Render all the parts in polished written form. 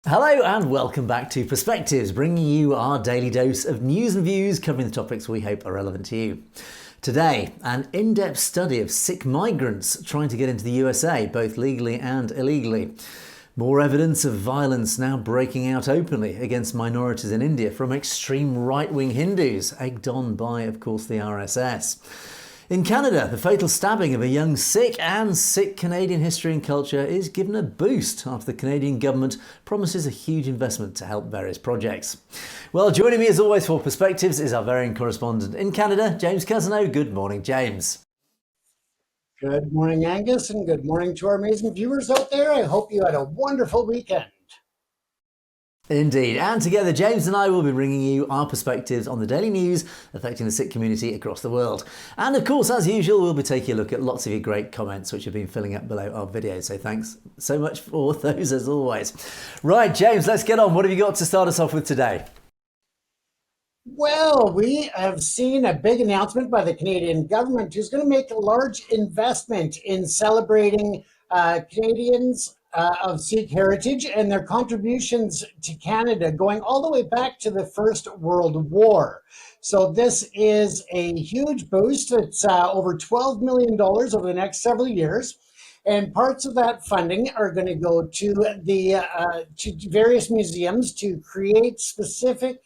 Hello and welcome back to Perspectives, bringing you our daily dose of news and views covering the topics we hope are relevant to you. Today, an in-depth study of Sikh migrants trying to get into the USA, both legally and illegally. More evidence of violence now breaking out openly against minorities in India from extreme right-wing Hindus, egged on by, of course, the RSS. In Canada, the fatal stabbing of a young Sikh and Sikh Canadian history and culture is given a boost after the Canadian government promises a huge investment to help various projects. Well, joining me as always for Perspectives is our very own correspondent in Canada, James Cousineau. Good morning, James. Good morning, Angus, and good morning to our amazing viewers out there. I hope you had a wonderful weekend. Indeed, and together James and I will be bringing you our perspectives on the daily news affecting the Sikh community across the world. And of course, as usual, we'll be taking a look at lots of your great comments which have been filling up below our videos, so thanks so much for those as always. Right, James, let's get on. What have you got to start us off with today? Well, we have seen a big announcement by the Canadian government who's going to make a large investment in celebrating Canadians of Sikh heritage and their contributions to Canada going all the way back to the First World War. So this is a huge boost. It's over $12 million over the next several years. And parts of that funding are going to go to the to various museums to create specific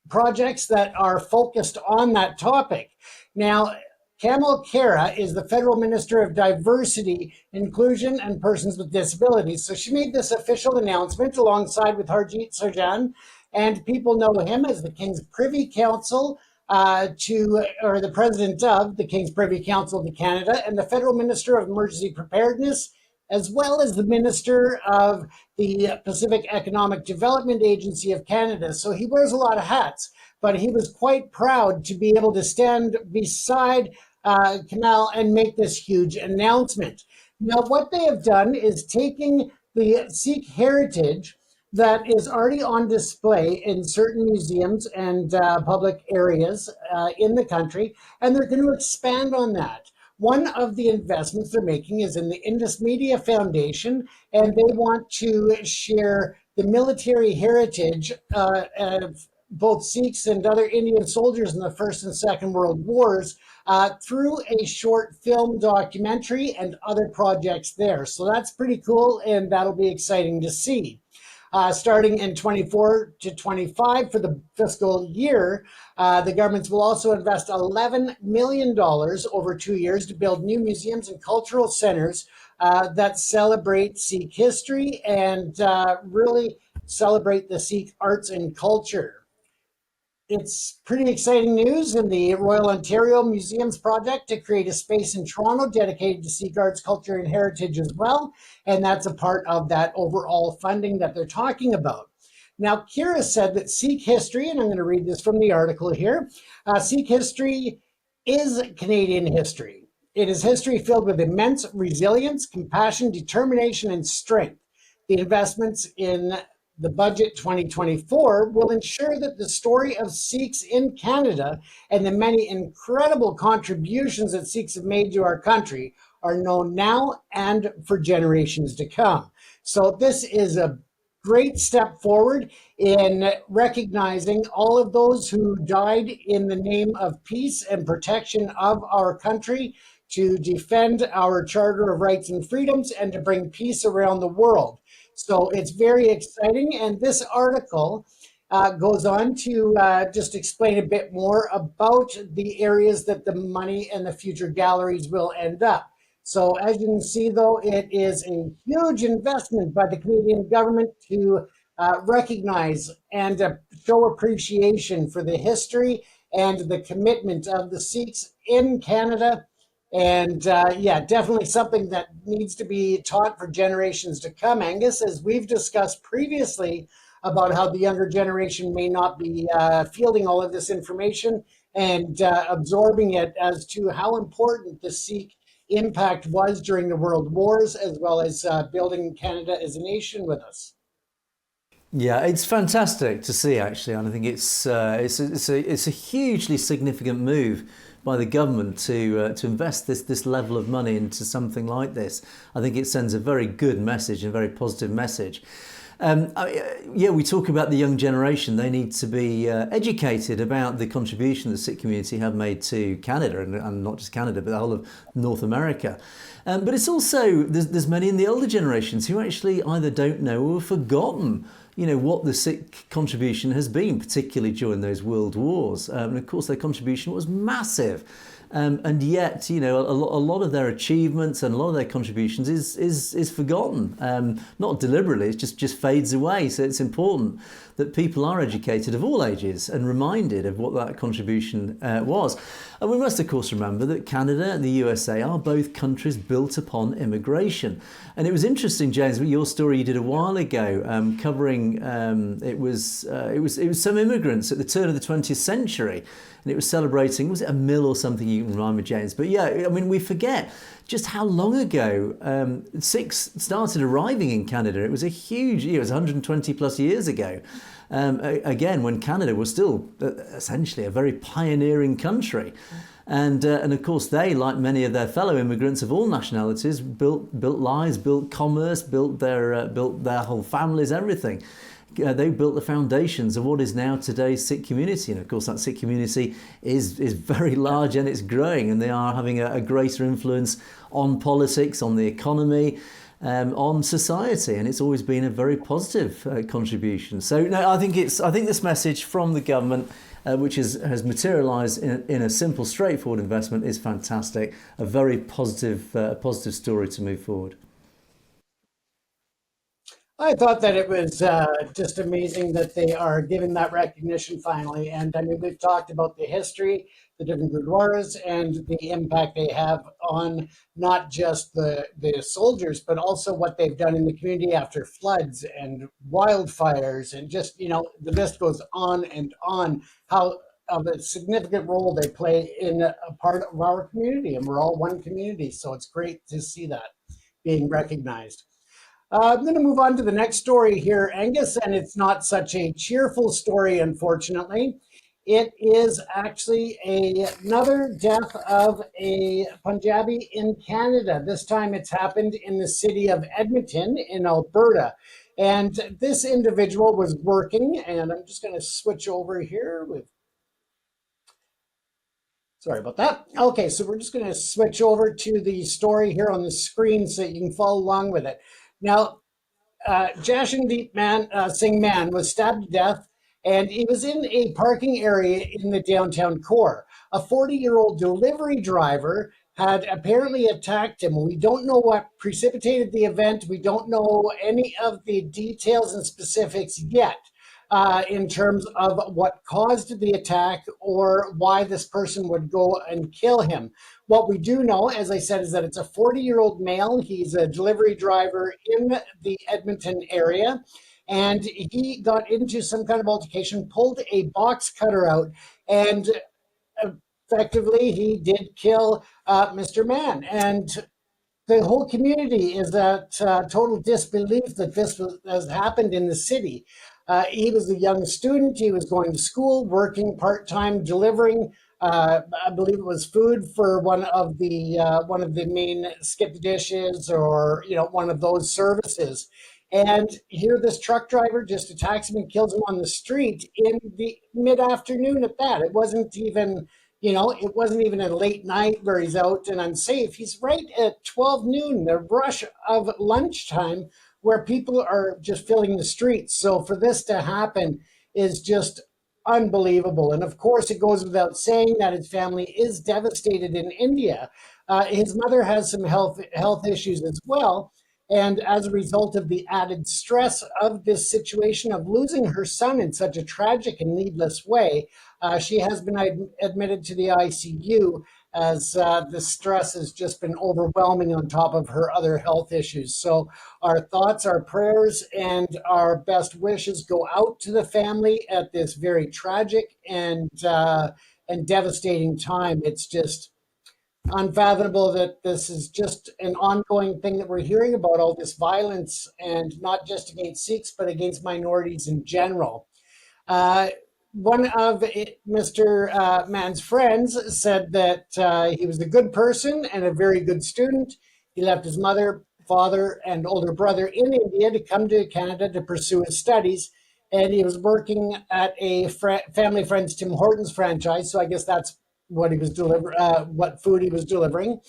projects that are focused on that topic. Now, Kamal Khera is the Federal Minister of Diversity, Inclusion, and Persons with Disabilities. So she made this official announcement alongside with Harjit Sarjan, and people know him as the King's Privy Council or the President of the King's Privy Council to Canada, and the Federal Minister of Emergency Preparedness, as well as the Minister of the Pacific Economic Development Agency of Canada. So he wears a lot of hats, but he was quite proud to be able to stand beside Kamal and make this huge announcement. Now, what they have done is taking the Sikh heritage that is already on display in certain museums and public areas in the country, and they're going to expand on that. One of the investments they're making is in the Indus Media Foundation, and they want to share the military heritage of both Sikhs and other Indian soldiers in the First and Second World Wars through a short film documentary and other projects there. So that's pretty cool, and that'll be exciting to see. Starting in 24 to 25 for the fiscal year, the governments will also invest $11 million over 2 years to build new museums and cultural centers that celebrate Sikh history and really celebrate the Sikh arts and culture. It's pretty exciting news in the Royal Ontario Museums project to create a space in Toronto dedicated to Sikh arts, culture, and heritage as well. And that's a part of that overall funding that they're talking about. Now, Kira said that Sikh history, and I'm going to read this from the article here, Sikh history is Canadian history. It is history filled with immense resilience, compassion, determination, and strength. The investments in the budget 2024 will ensure that the story of Sikhs in Canada and the many incredible contributions that Sikhs have made to our country are known now and for generations to come. So this is a great step forward in recognizing all of those who died in the name of peace and protection of our country, to defend our Charter of Rights and Freedoms, and to bring peace around the world. So it's very exciting. And this article goes on to just explain a bit more about the areas that the money and the future galleries will end up. So as you can see, though, it is a huge investment by the Canadian government to recognize and show appreciation for the history and the commitment of the Sikhs in Canada. And yeah, definitely something that needs to be taught for generations to come, Angus, as we've discussed previously about how the younger generation may not be fielding all of this information and absorbing it as to how important the Sikh impact was during the world wars, as well as building Canada as a nation with us. Yeah, it's fantastic to see actually, and I think it's a hugely significant move by the government to invest this level of money into something like this. I think it sends a very good message, a very positive message. Yeah, we talk about the young generation. They need to be educated about the contribution the Sikh community have made to Canada, and not just Canada, but the whole of North America. But it's also, there's many in the older generations who actually either don't know or have forgotten, what the Sikh contribution has been, particularly during those world wars. And of course, their contribution was massive. And yet, a lot of their achievements and a lot of their contributions is forgotten. Not deliberately, it just fades away. So it's important that people are educated of all ages and reminded of what that contribution was. And we must, of course, remember that Canada and the USA are both countries built upon immigration. And it was interesting, James, your story you did a while ago, covering it was some immigrants at the turn of the 20th century. And it was celebrating, was it a mill or something? You can remind me, James. But yeah, I mean, we forget just how long ago Sikhs started arriving in Canada. It was a huge, it was 120 plus years ago. Again, when Canada was still essentially a very pioneering country. And of course, they, like many of their fellow immigrants of all nationalities, built lives, built commerce, built their whole families, everything. They built the foundations of what is now today's Sikh community. And of course, that Sikh community is very large and it's growing, and they are having a greater influence on politics, on the economy, on society. And it's always been a very positive contribution. So no, I think this message from the government, which has materialised in a simple, straightforward investment, is fantastic. A very positive story to move forward. I thought that it was just amazing that they are given that recognition finally. And I mean, we've talked about the history, the different gurdwaras, and the impact they have on not just the soldiers, but also what they've done in the community after floods and wildfires. And just, the list goes on and on, how of a significant role they play in a part of our community. And we're all one community. So it's great to see that being recognized. I'm going to move on to the next story here, Angus, and it's not such a cheerful story, unfortunately. It is actually another death of a Punjabi in Canada. This time it's happened in the city of Edmonton in Alberta. And this individual was working, and I'm just going to switch over here with Sorry about that. Okay, so we're just going to switch over to the story here on the screen so that you can follow along with it. Now, Jashandeep Singh Man was stabbed to death, and he was in a parking area in the downtown core. A 40-year-old delivery driver had apparently attacked him. We don't know what precipitated the event. We don't know any of the details and specifics yet in terms of what caused the attack or why this person would go and kill him. What we do know, as I said, is that it's a 40-year-old male. He's a delivery driver in the Edmonton area, and he got into some kind of altercation, pulled a box cutter out, and effectively he did kill Mr. Mann. And the whole community is at total disbelief that this has happened in the city. He was a young student. He was going to school, working part-time, delivering, I believe it was food for one of the main skip dishes, or one of those services. And here this truck driver just attacks him and kills him on the street in the mid-afternoon at that. It wasn't even a late night where he's out and unsafe. He's right at 12 noon, the rush of lunchtime, where people are just filling the streets. So for this to happen is just unbelievable. And of course, it goes without saying that his family is devastated in India. His mother has some health issues as well. And as a result of the added stress of this situation of losing her son in such a tragic and needless way, she has been admitted to the ICU as the stress has just been overwhelming on top of her other health issues. So our thoughts, our prayers, and our best wishes go out to the family at this very tragic and devastating time. It's just unfathomable that this is just an ongoing thing that we're hearing about, all this violence, and not just against Sikhs, but against minorities in general. one of Mr. Mann's friends said that he was a good person and a very good student. He left his mother, father, and older brother in India to come to Canada to pursue his studies. And he was working at a family friend's Tim Hortons franchise. So I guess that's what he was what food he was delivering.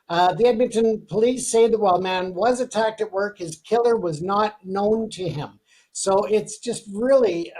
The Edmonton police say that while Mann was attacked at work, his killer was not known to him. So it's just really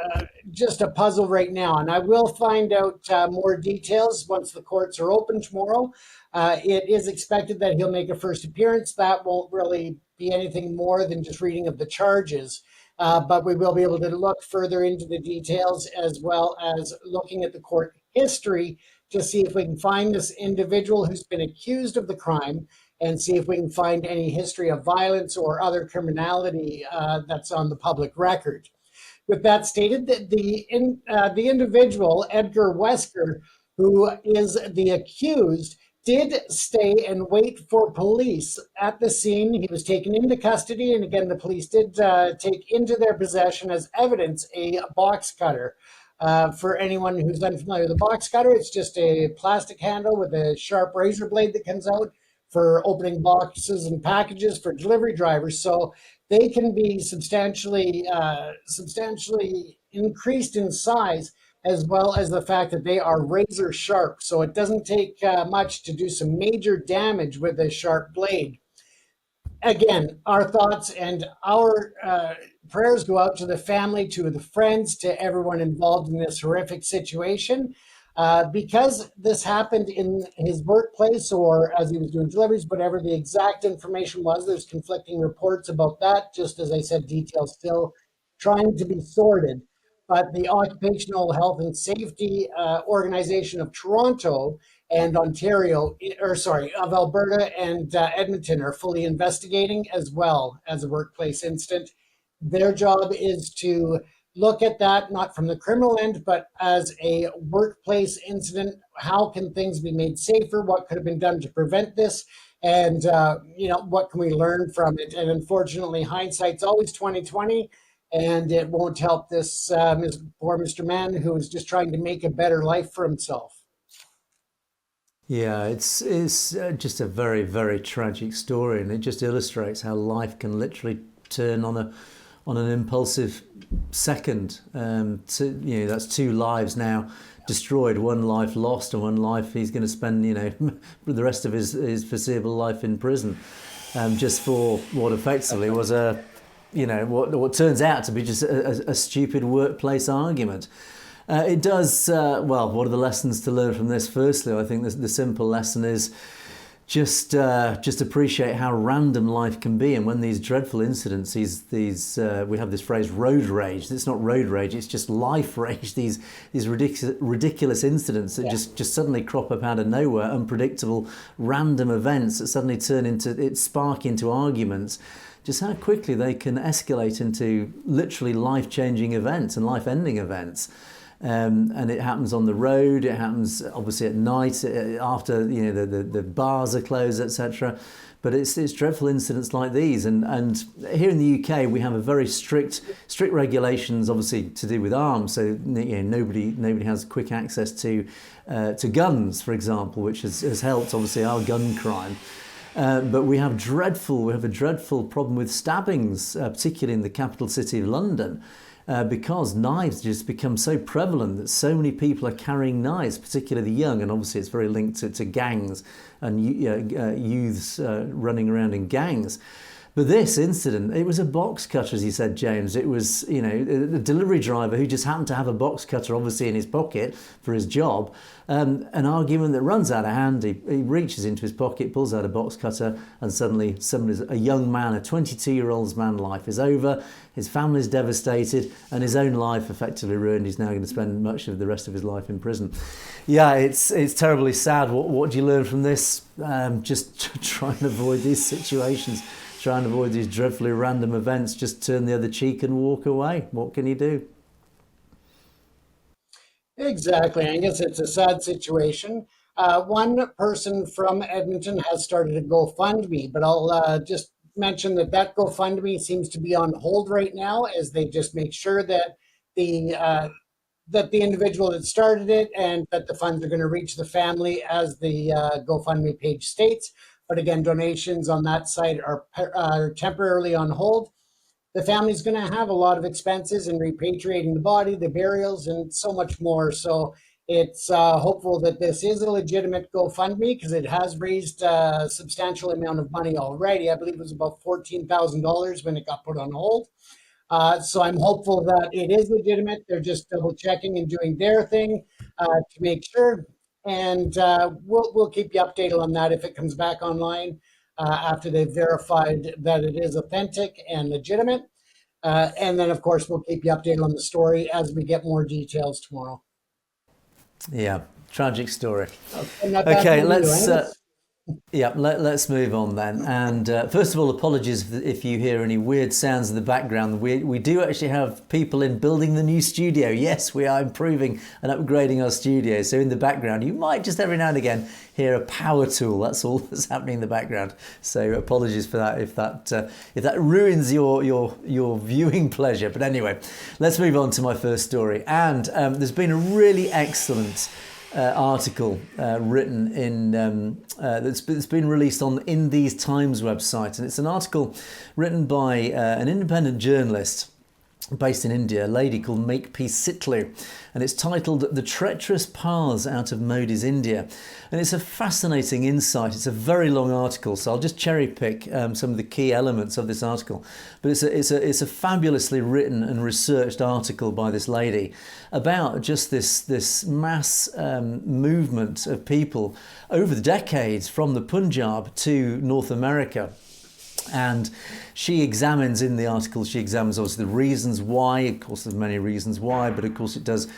just a puzzle right now. And I will find out more details once the courts are open tomorrow. It is expected that he'll make a first appearance. That won't really be anything more than just reading of the charges. But we will be able to look further into the details as well as looking at the court history to see if we can find this individual who's been accused of the crime and see if we can find any history of violence or other criminality that's on the public record. With that stated, the individual, Edgar Wesker, who is the accused, did stay and wait for police at the scene. He was taken into custody, and again, the police did take into their possession as evidence a box cutter. For anyone who's unfamiliar with a box cutter, it's just a plastic handle with a sharp razor blade that comes out for opening boxes and packages for delivery drivers. So they can be substantially increased in size, as well as the fact that they are razor sharp. So it doesn't take much to do some major damage with a sharp blade. Again, our thoughts and our prayers go out to the family, to the friends, to everyone involved in this horrific situation. Because this happened in his workplace or as he was doing deliveries, whatever the exact information was, there's conflicting reports about that. Just as I said, details still trying to be sorted. But the Occupational Health and Safety Organization of Toronto and Ontario, or sorry, of Alberta and Edmonton are fully investigating as well as a workplace incident. Their job is to look at that not from the criminal end, but as a workplace incident. How can things be made safer? What could have been done to prevent this? And what can we learn from it? And unfortunately, hindsight's always 2020, and it won't help this poor Mr. Mann, who is just trying to make a better life for himself. Yeah, it's just a very, very tragic story, and it just illustrates how life can literally turn on an impulsive second. That's two lives now destroyed, one life lost, and one life he's going to spend the rest of his foreseeable life in prison, just for what effectively was what turns out to be just a stupid workplace argument. It does, what are the lessons to learn from this? Firstly, I think the simple lesson is just appreciate how random life can be. And when these dreadful incidents, we have this phrase road rage. It's not road rage, it's just life rage. These ridiculous incidents that just suddenly crop up out of nowhere, unpredictable, random events that suddenly spark into arguments. Just how quickly they can escalate into literally life-changing events and life-ending events. And it happens on the road. It happens obviously at night after the bars are closed, etc. But it's dreadful incidents like these. And here in the UK, we have a very strict regulations, obviously to do with arms. So nobody has quick access to guns, for example, which has helped obviously our gun crime. But we have a dreadful problem with stabbings, particularly in the capital city of London. Because knives just become so prevalent that so many people are carrying knives, particularly the young, and obviously it's very linked to gangs and youths running around in gangs. But this incident, it was a box cutter, as you said, James. It was, a delivery driver who just happened to have a box cutter, obviously, in his pocket for his job. An argument that runs out of hand. He reaches into his pocket, pulls out a box cutter, and suddenly a young man, a 22-year-old's man's life is over. His family's devastated, and his own life effectively ruined. He's now going to spend much of the rest of his life in prison. Yeah, it's terribly sad. What do you learn from this? Just try and avoid these situations. Try and avoid these dreadfully random events. Just turn the other cheek and walk away. What can you do? Exactly, Angus. It's a sad situation. One person from Edmonton has started a GoFundMe, but I'll just mention that GoFundMe seems to be on hold right now as they just make sure that the that the individual that started it and that the funds are going to reach the family as the GoFundMe page states. But again, donations on that site are temporarily on hold. The family's going to have a lot of expenses in repatriating the body, the burials, and so much more. So it's hopeful that this is a legitimate GoFundMe because it has raised a substantial amount of money already. I believe it was about $14,000 when it got put on hold. So I'm hopeful that it is legitimate. They're just double checking and doing their thing to make sure. And we'll keep you updated on that if it comes back online after they've verified that it is authentic and legitimate. And then, of course, we'll keep you updated on the story as we get more details tomorrow. Yeah, tragic story. Okay, let's move on then. And first of all, apologies if you hear any weird sounds in the background. We do actually have people in building the new studio. Yes, we are improving and upgrading our studio. So in the background, you might just every now and again hear a power tool. That's all that's happening in the background. So apologies for that if that ruins your viewing pleasure. But anyway, let's move on to my first story. And there's been a really excellent article written in that's been released on In These Times website, and it's an article written by an independent journalist based in India, a lady called Makepeace Sitlu, and it's titled "The Treacherous Paths Out of Modi's India," and it's a fascinating insight. It's a very long article, so I'll just cherry pick some of the key elements of this article. But it's a fabulously written and researched article by this lady about just this mass movement of people over the decades from the Punjab to North America. And she examines in the article, obviously the reasons why. Of course, there's many reasons why, but of course it does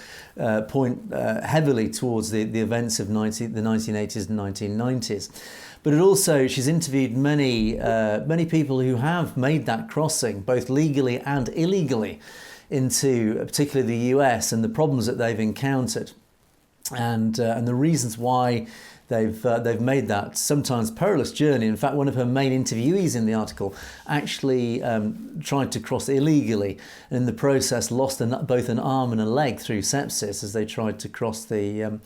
point heavily towards the events of the 1980s and 1990s. But it also, she's interviewed many people who have made that crossing, both legally and illegally, into particularly the US, and the problems that they've encountered, and the reasons why they've made that sometimes perilous journey. In fact, one of her main interviewees in the article actually tried to cross illegally, and in the process lost both an arm and a leg through sepsis as they tried to cross the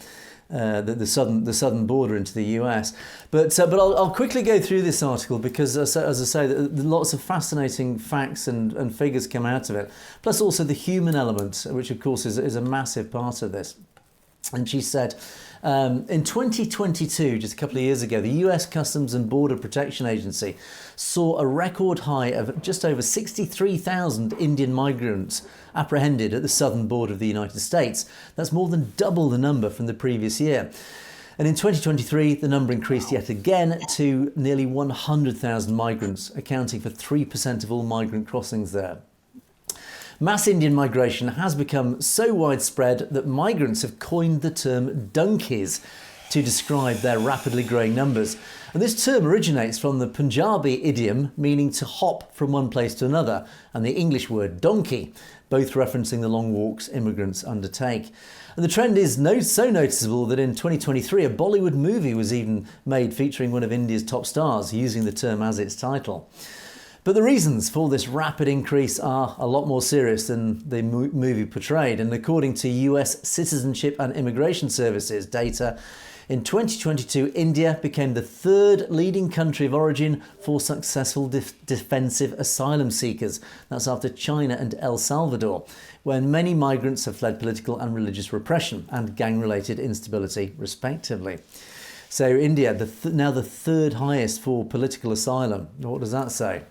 southern border into the US. But I'll quickly go through this article because, as I say, lots of fascinating facts and figures come out of it. Plus also the human element, which of course is a massive part of this. And she said, in 2022, just a couple of years ago, the US Customs and Border Protection Agency saw a record high of just over 63,000 Indian migrants apprehended at the southern border of the United States. That's more than double the number from the previous year. And in 2023, the number increased yet again to nearly 100,000 migrants, accounting for 3% of all migrant crossings there. Mass Indian migration has become so widespread that migrants have coined the term donkeys to describe their rapidly growing numbers. And this term originates from the Punjabi idiom meaning to hop from one place to another, and the English word donkey, both referencing the long walks immigrants undertake. And the trend is so noticeable that in 2023 a Bollywood movie was even made featuring one of India's top stars using the term as its title. But the reasons for this rapid increase are a lot more serious than the movie portrayed. And according to US Citizenship and Immigration Services data, in 2022, India became the third leading country of origin for successful defensive asylum seekers. That's after China and El Salvador, where many migrants have fled political and religious repression and gang-related instability, respectively. So India, now the third highest for political asylum. What does that say?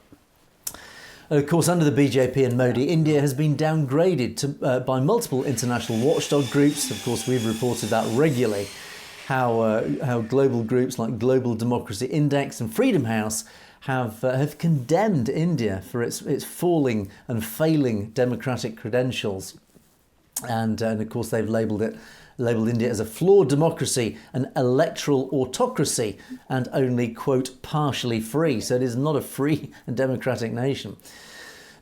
Of course, under the BJP and Modi, India has been downgraded by multiple international watchdog groups. Of course, we've reported that regularly, how global groups like Global Democracy Index and Freedom House have condemned India for its falling and failing democratic credentials. And of course, they've labelled India as a flawed democracy, an electoral autocracy, and only, quote, partially free. So it is not a free and democratic nation.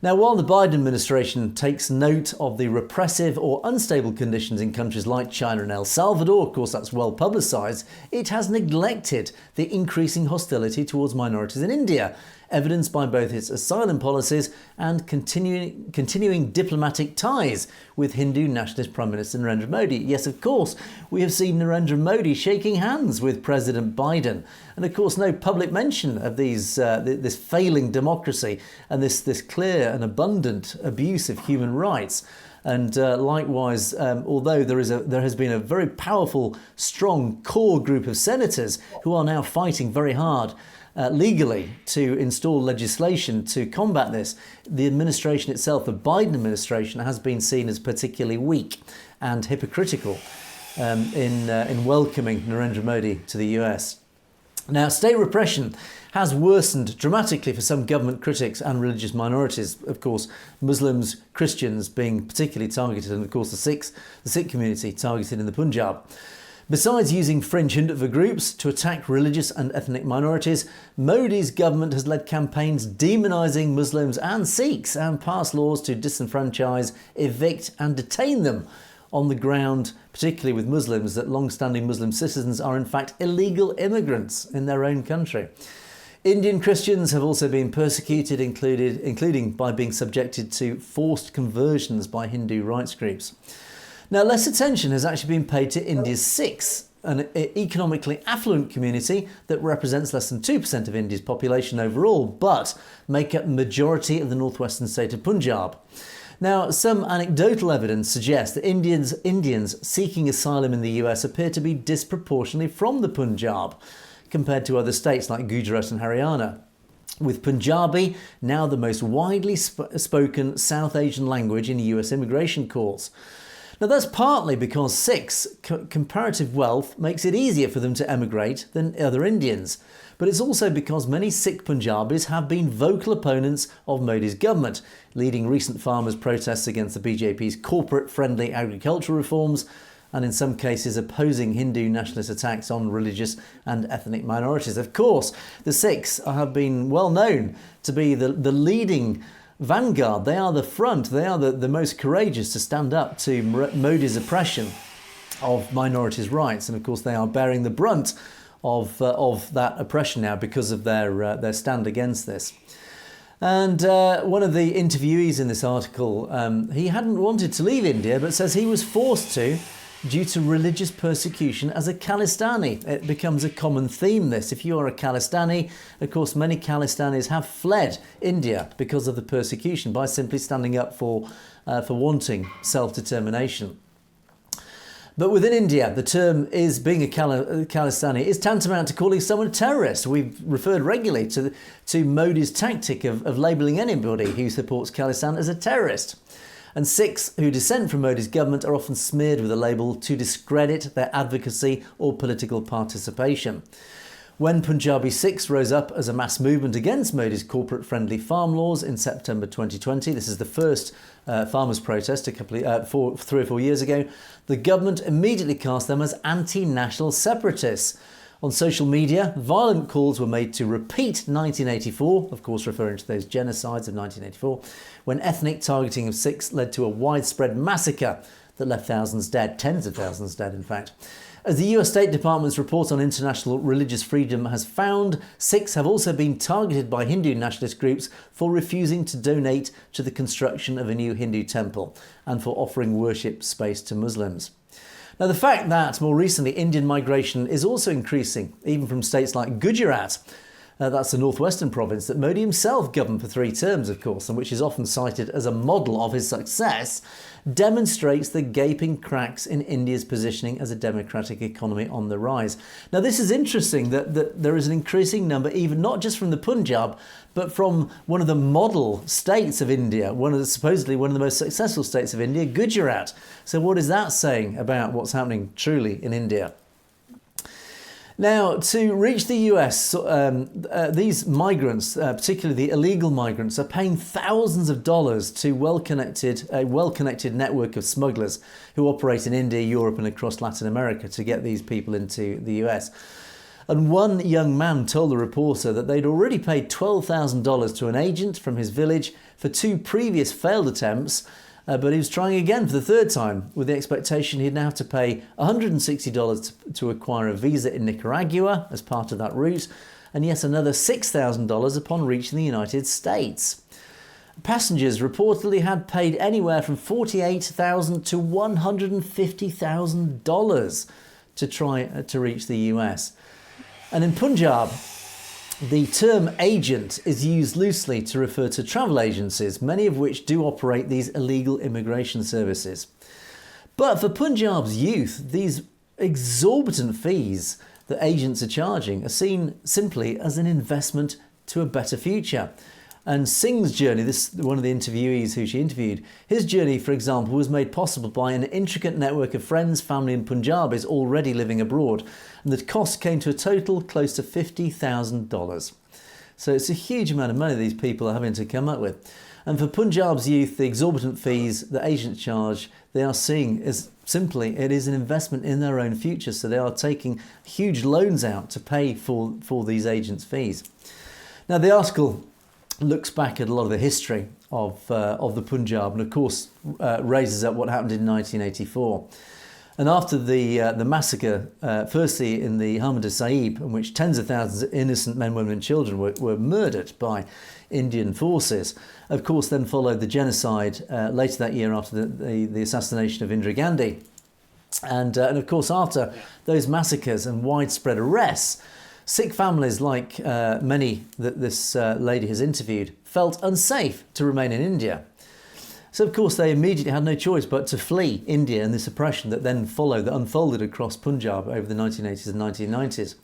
Now, while the Biden administration takes note of the repressive or unstable conditions in countries like China and El Salvador, of course that's well publicised, it has neglected the increasing hostility towards minorities in India, evidenced by both its asylum policies and continuing diplomatic ties with Hindu nationalist Prime Minister Narendra Modi. Yes, of course, we have seen Narendra Modi shaking hands with President Biden. And of course, no public mention of this failing democracy and this clear and abundant abuse of human rights. And likewise, although there has been a very powerful, strong core group of senators who are now fighting very hard legally to install legislation to combat this, the administration itself, the Biden administration, has been seen as particularly weak and hypocritical in welcoming Narendra Modi to the US. Now, state repression has worsened dramatically for some government critics and religious minorities. Of course, Muslims, Christians being particularly targeted, and of course the Sikh community targeted in the Punjab. Besides using fringe Hindutva groups to attack religious and ethnic minorities, Modi's government has led campaigns demonising Muslims and Sikhs and passed laws to disenfranchise, evict and detain them, on the ground, particularly with Muslims, that long-standing Muslim citizens are in fact illegal immigrants in their own country. Indian Christians have also been persecuted, including by being subjected to forced conversions by Hindu rights groups. Now, less attention has actually been paid to India's Sikhs, an economically affluent community that represents less than 2% of India's population overall, but make up the majority of the northwestern state of Punjab. Now, some anecdotal evidence suggests that Indians seeking asylum in the US appear to be disproportionately from the Punjab compared to other states like Gujarat and Haryana, with Punjabi now the most widely spoken South Asian language in US immigration courts. Now, that's partly because Sikhs' comparative wealth makes it easier for them to emigrate than other Indians. But it's also because many Sikh Punjabis have been vocal opponents of Modi's government, leading recent farmers' protests against the BJP's corporate-friendly agricultural reforms, and in some cases opposing Hindu nationalist attacks on religious and ethnic minorities. Of course, the Sikhs have been well known to be the leading vanguard. They are the front. They are the most courageous to stand up to Modi's oppression of minorities' rights. And of course, they are bearing the brunt of that oppression now because of their stand against this. And one of the interviewees in this article, he hadn't wanted to leave India, but says he was forced to due to religious persecution as a Khalistani. It becomes a common theme, this. If you are a Khalistani, of course, many Khalistanis have fled India because of the persecution by simply standing up for wanting self-determination. But within India, the term is being a Khalistani is tantamount to calling someone a terrorist. We've referred regularly to Modi's tactic of labelling anybody who supports Khalistan as a terrorist. And Sikhs who dissent from Modi's government are often smeared with a label to discredit their advocacy or political participation. When Punjabi Sikhs rose up as a mass movement against Modi's corporate-friendly farm laws in September 2020, this is the first farmers' protest 3 or 4 years ago, the government immediately cast them as anti-national separatists. On social media, violent calls were made to repeat 1984, of course referring to those genocides of 1984, when ethnic targeting of Sikhs led to a widespread massacre that left thousands dead, tens of thousands dead in fact. As the US State Department's report on international religious freedom has found, Sikhs have also been targeted by Hindu nationalist groups for refusing to donate to the construction of a new Hindu temple and for offering worship space to Muslims. Now, the fact that more recently Indian migration is also increasing, even from states like Gujarat, that's the northwestern province that Modi himself governed for 3 terms, of course, and which is often cited as a model of his success, demonstrates the gaping cracks in India's positioning as a democratic economy on the rise. Now, this is interesting that there is an increasing number, even not just from the Punjab, but from one of the model states of India, supposedly one of the most successful states of India, Gujarat. So what is that saying about what's happening truly in India? Now, to reach the US, these migrants, particularly the illegal migrants, are paying thousands of dollars to a well-connected network of smugglers who operate in India, Europe and across Latin America to get these people into the US. And one young man told the reporter that they'd already paid $12,000 to an agent from his village for 2 previous failed attempts, but he was trying again for the 3rd time, with the expectation he'd now have to pay $160 to acquire a visa in Nicaragua as part of that route, and yet another $6,000 upon reaching the United States. Passengers reportedly had paid anywhere from $48,000 to $150,000 to try to reach the US. And in Punjab, the term agent is used loosely to refer to travel agencies, many of which do operate these illegal immigration services. But for Punjab's youth, these exorbitant fees that agents are charging are seen simply as an investment to a better future. And Singh's journey, this one of the interviewees who she interviewed, his journey, for example, was made possible by an intricate network of friends, family and Punjabis already living abroad. And the cost came to a total close to $50,000. So it's a huge amount of money these people are having to come up with. And for Punjab's youth, the exorbitant fees that agents charge, they are seeing as simply, it is an investment in their own future. So they are taking huge loans out to pay for these agents' fees. Now, the article looks back at a lot of the history of the Punjab and, of course, raises up what happened in 1984. And after the massacre, firstly in the Harmandir Sahib, in which tens of thousands of innocent men, women and children were murdered by Indian forces, of course, then followed the genocide later that year after the assassination of Indira Gandhi. And of course, after those massacres and widespread arrests, Sikh families, like many that this lady has interviewed, felt unsafe to remain in India. So, of course, they immediately had no choice but to flee India and this oppression that then followed, that unfolded across Punjab over the 1980s and 1990s.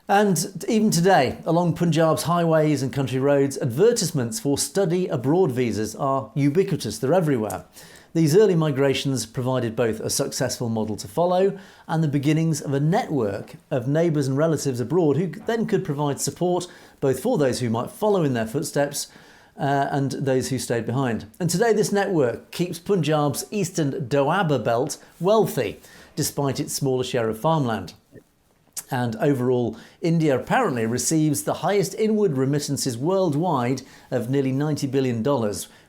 And even today, along Punjab's highways and country roads, advertisements for study abroad visas are ubiquitous. They're everywhere. These early migrations provided both a successful model to follow and the beginnings of a network of neighbours and relatives abroad who then could provide support both for those who might follow in their footsteps and those who stayed behind. And today this network keeps Punjab's eastern Doaba belt wealthy, despite its smaller share of farmland. And overall, India apparently receives the highest inward remittances worldwide of nearly $90 billion,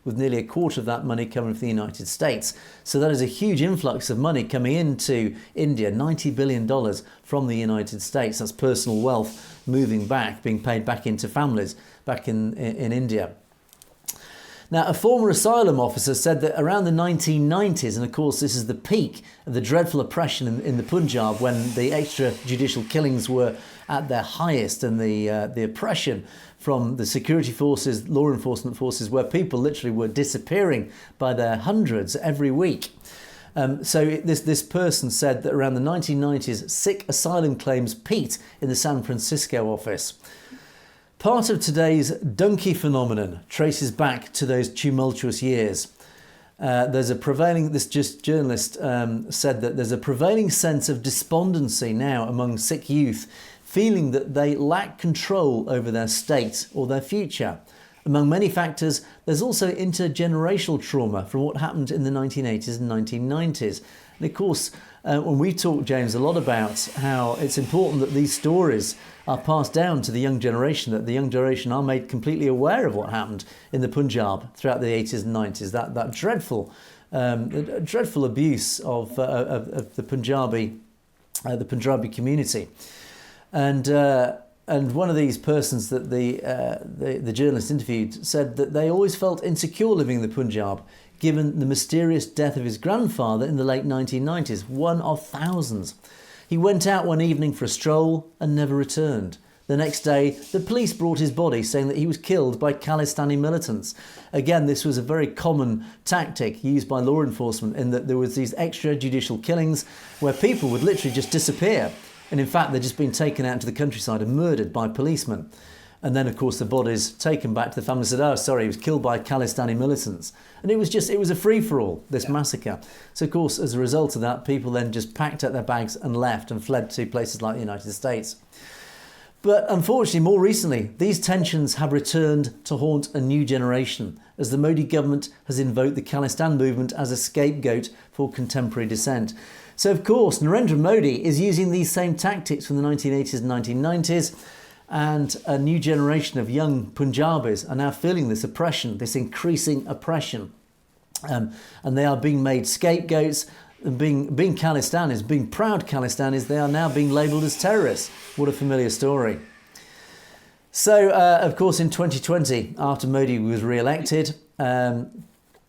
with nearly a quarter of that money coming from the United States. So that is a huge influx of money coming into India, $90 billion from the United States. That's personal wealth moving back, being paid back into families back in India. Now, a former asylum officer said that around the 1990s, and of course this is the peak of the dreadful oppression in the Punjab when the extrajudicial killings were at their highest, and the oppression from the security forces, law enforcement forces, where people literally were disappearing by their hundreds every week. So this person said that around the 1990s, Sikh asylum claims peaked in the San Francisco office. Part of today's donkey phenomenon traces back to those tumultuous years. This journalist said that there's a prevailing sense of despondency now among Sikh youth, feeling that they lack control over their state or their future. Among many factors, there's also intergenerational trauma from what happened in the 1980s and 1990s. And of course, when we talk, James, a lot about how it's important that these stories are passed down to the young generation, that the young generation are made completely aware of what happened in the Punjab throughout the 80s and 90s, that dreadful abuse of the Punjabi community. And one of these persons that the journalist interviewed said that they always felt insecure living in the Punjab, given the mysterious death of his grandfather in the late 1990s, one of thousands. He went out one evening for a stroll and never returned. The next day, the police brought his body, saying that he was killed by Khalistani militants. Again, this was a very common tactic used by law enforcement, in that there was these extrajudicial killings where people would literally just disappear. And in fact, they'd just been taken out into the countryside and murdered by policemen. And then, of course, the bodies taken back to the family, said, oh, sorry, he was killed by Khalistani militants. And it was a free-for-all, this massacre. So, of course, as a result of that, people then just packed up their bags and left and fled to places like the United States. But unfortunately, more recently, these tensions have returned to haunt a new generation, as the Modi government has invoked the Khalistan movement as a scapegoat for contemporary dissent. So, of course, Narendra Modi is using these same tactics from the 1980s and 1990s, and a new generation of young Punjabis are now feeling this oppression, this increasing oppression. And they are being made scapegoats, and being Khalistanis, being proud Khalistanis, they are now being labelled as terrorists. What a familiar story. So, of course, in 2020, after Modi was re-elected,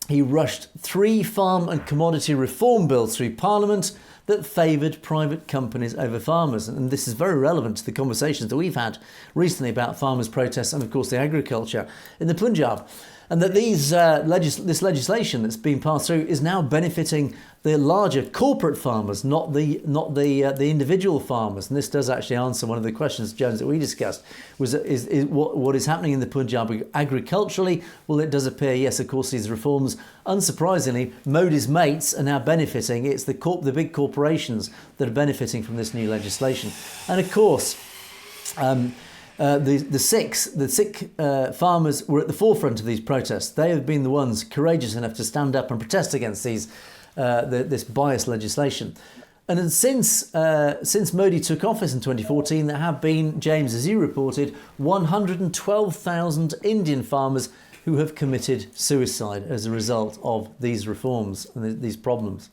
he rushed 3 farm and commodity reform bills through Parliament that favoured private companies over farmers. And this is very relevant to the conversations that we've had recently about farmers' protests and, of course, the agriculture in the Punjab. And that this legislation that's been passed through is now benefiting the larger corporate farmers, not the individual farmers. And this does actually answer one of the questions, Jones, that we discussed, is what is happening in the Punjab agriculturally. Well, it does appear, yes, of course, these reforms, unsurprisingly, Modi's mates are now benefiting. It's the big corporations that are benefiting from this new legislation. And of course, the Sikh farmers were at the forefront of these protests. They have been the ones courageous enough to stand up and protest against this biased legislation. And since Modi took office in 2014, there have been, James, as you reported, 112,000 Indian farmers who have committed suicide as a result of these reforms and these problems.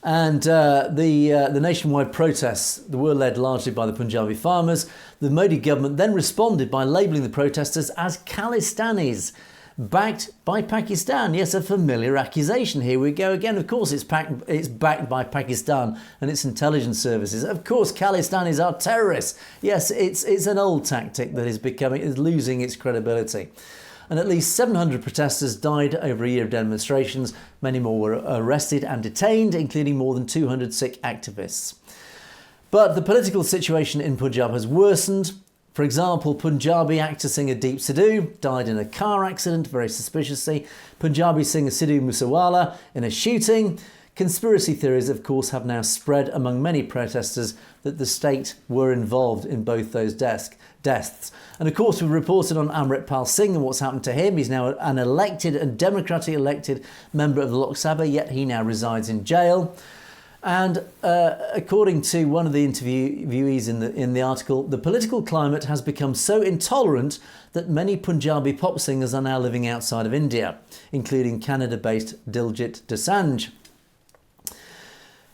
And the nationwide protests were led largely by the Punjabi farmers. The Modi government then responded by labelling the protesters as Khalistanis, backed by Pakistan. Yes, a familiar accusation. Here we go again. Of course, it's backed by Pakistan and its intelligence services. Of course, Khalistanis are terrorists. Yes, it's an old tactic that is losing its credibility. And at least 700 protesters died over a year of demonstrations. Many more were arrested and detained, including more than 200 Sikh activists. But the political situation in Punjab has worsened. For example, Punjabi actor singer Deep Sidhu died in a car accident, very suspiciously. Punjabi singer Sidhu Moosewala in a shooting. Conspiracy theories, of course, have now spread among many protesters that the state were involved in both those deaths. And of course, we've reported on Amritpal Singh and what's happened to him. He's now an elected and democratically elected member of the Lok Sabha, yet he now resides in jail. And according to one of the interviewees in the article, the political climate has become so intolerant that many Punjabi pop singers are now living outside of India, including Canada-based Diljit Dosanjh.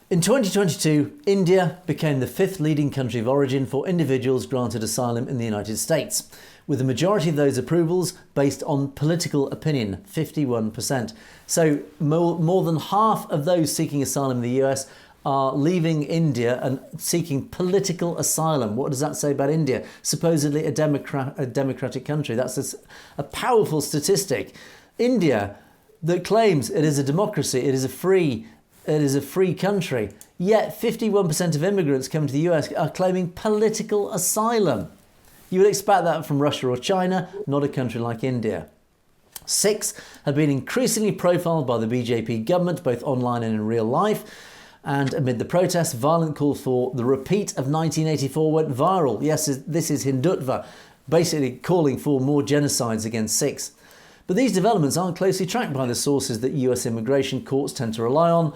In 2022, India became the 5th leading country of origin for individuals granted asylum in the United States, with the majority of those approvals based on political opinion, 51%. So more than half of those seeking asylum in the US are leaving India and seeking political asylum. What does that say about India? Supposedly a democratic country. That's a powerful statistic. India, that claims it is a democracy, it is a free country, yet 51% of immigrants coming to the US are claiming political asylum. You would expect that from Russia or China, not a country like India. Sikhs have been increasingly profiled by the BJP government, both online and in real life. And amid the protests, violent calls for the repeat of 1984 went viral. Yes, this is Hindutva, basically calling for more genocides against Sikhs. But these developments aren't closely tracked by the sources that US immigration courts tend to rely on,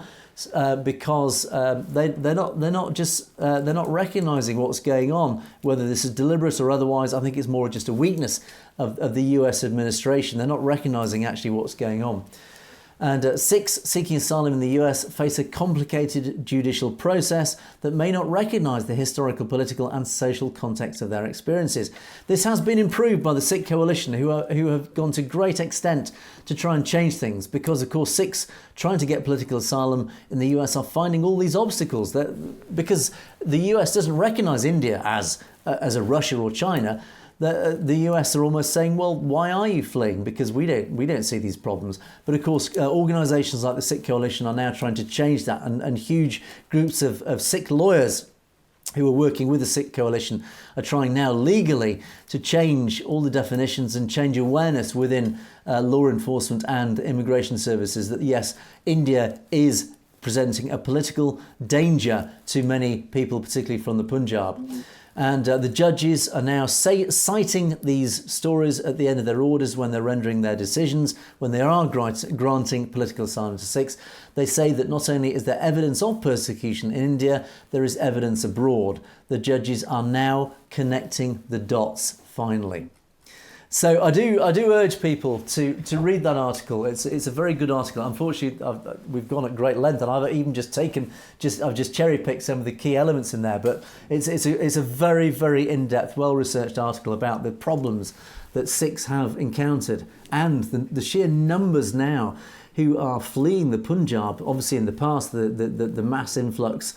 because they're not recognising what's going on, whether this is deliberate or otherwise. I think it's more just a weakness of the US administration. They're not recognising actually what's going on. And Sikhs seeking asylum in the US face a complicated judicial process that may not recognise the historical, political and social context of their experiences. This has been improved by the Sikh coalition, who have gone to great extent to try and change things, because, of course, Sikhs trying to get political asylum in the US are finding all these obstacles, because the US doesn't recognise India as a Russia or China. The US are almost saying, well, why are you fleeing? Because we don't see these problems. But of course, organisations like the Sikh Coalition are now trying to change that, and huge groups of Sikh lawyers who are working with the Sikh Coalition are trying now legally to change all the definitions and change awareness within law enforcement and immigration services that, yes, India is presenting a political danger to many people, particularly from the Punjab. And the judges are now citing these stories at the end of their orders when they're rendering their decisions, when they are granting political asylum to Sikhs. They say that not only is there evidence of persecution in India, there is evidence abroad. The judges are now connecting the dots, finally. So I do urge people to read that article. It's a very good article. Unfortunately, we've gone at great length, and I've even I've just cherry picked some of the key elements in there. But it's a very, very in-depth, well-researched article about the problems that Sikhs have encountered and the sheer numbers now who are fleeing the Punjab. Obviously, in the past, the mass influx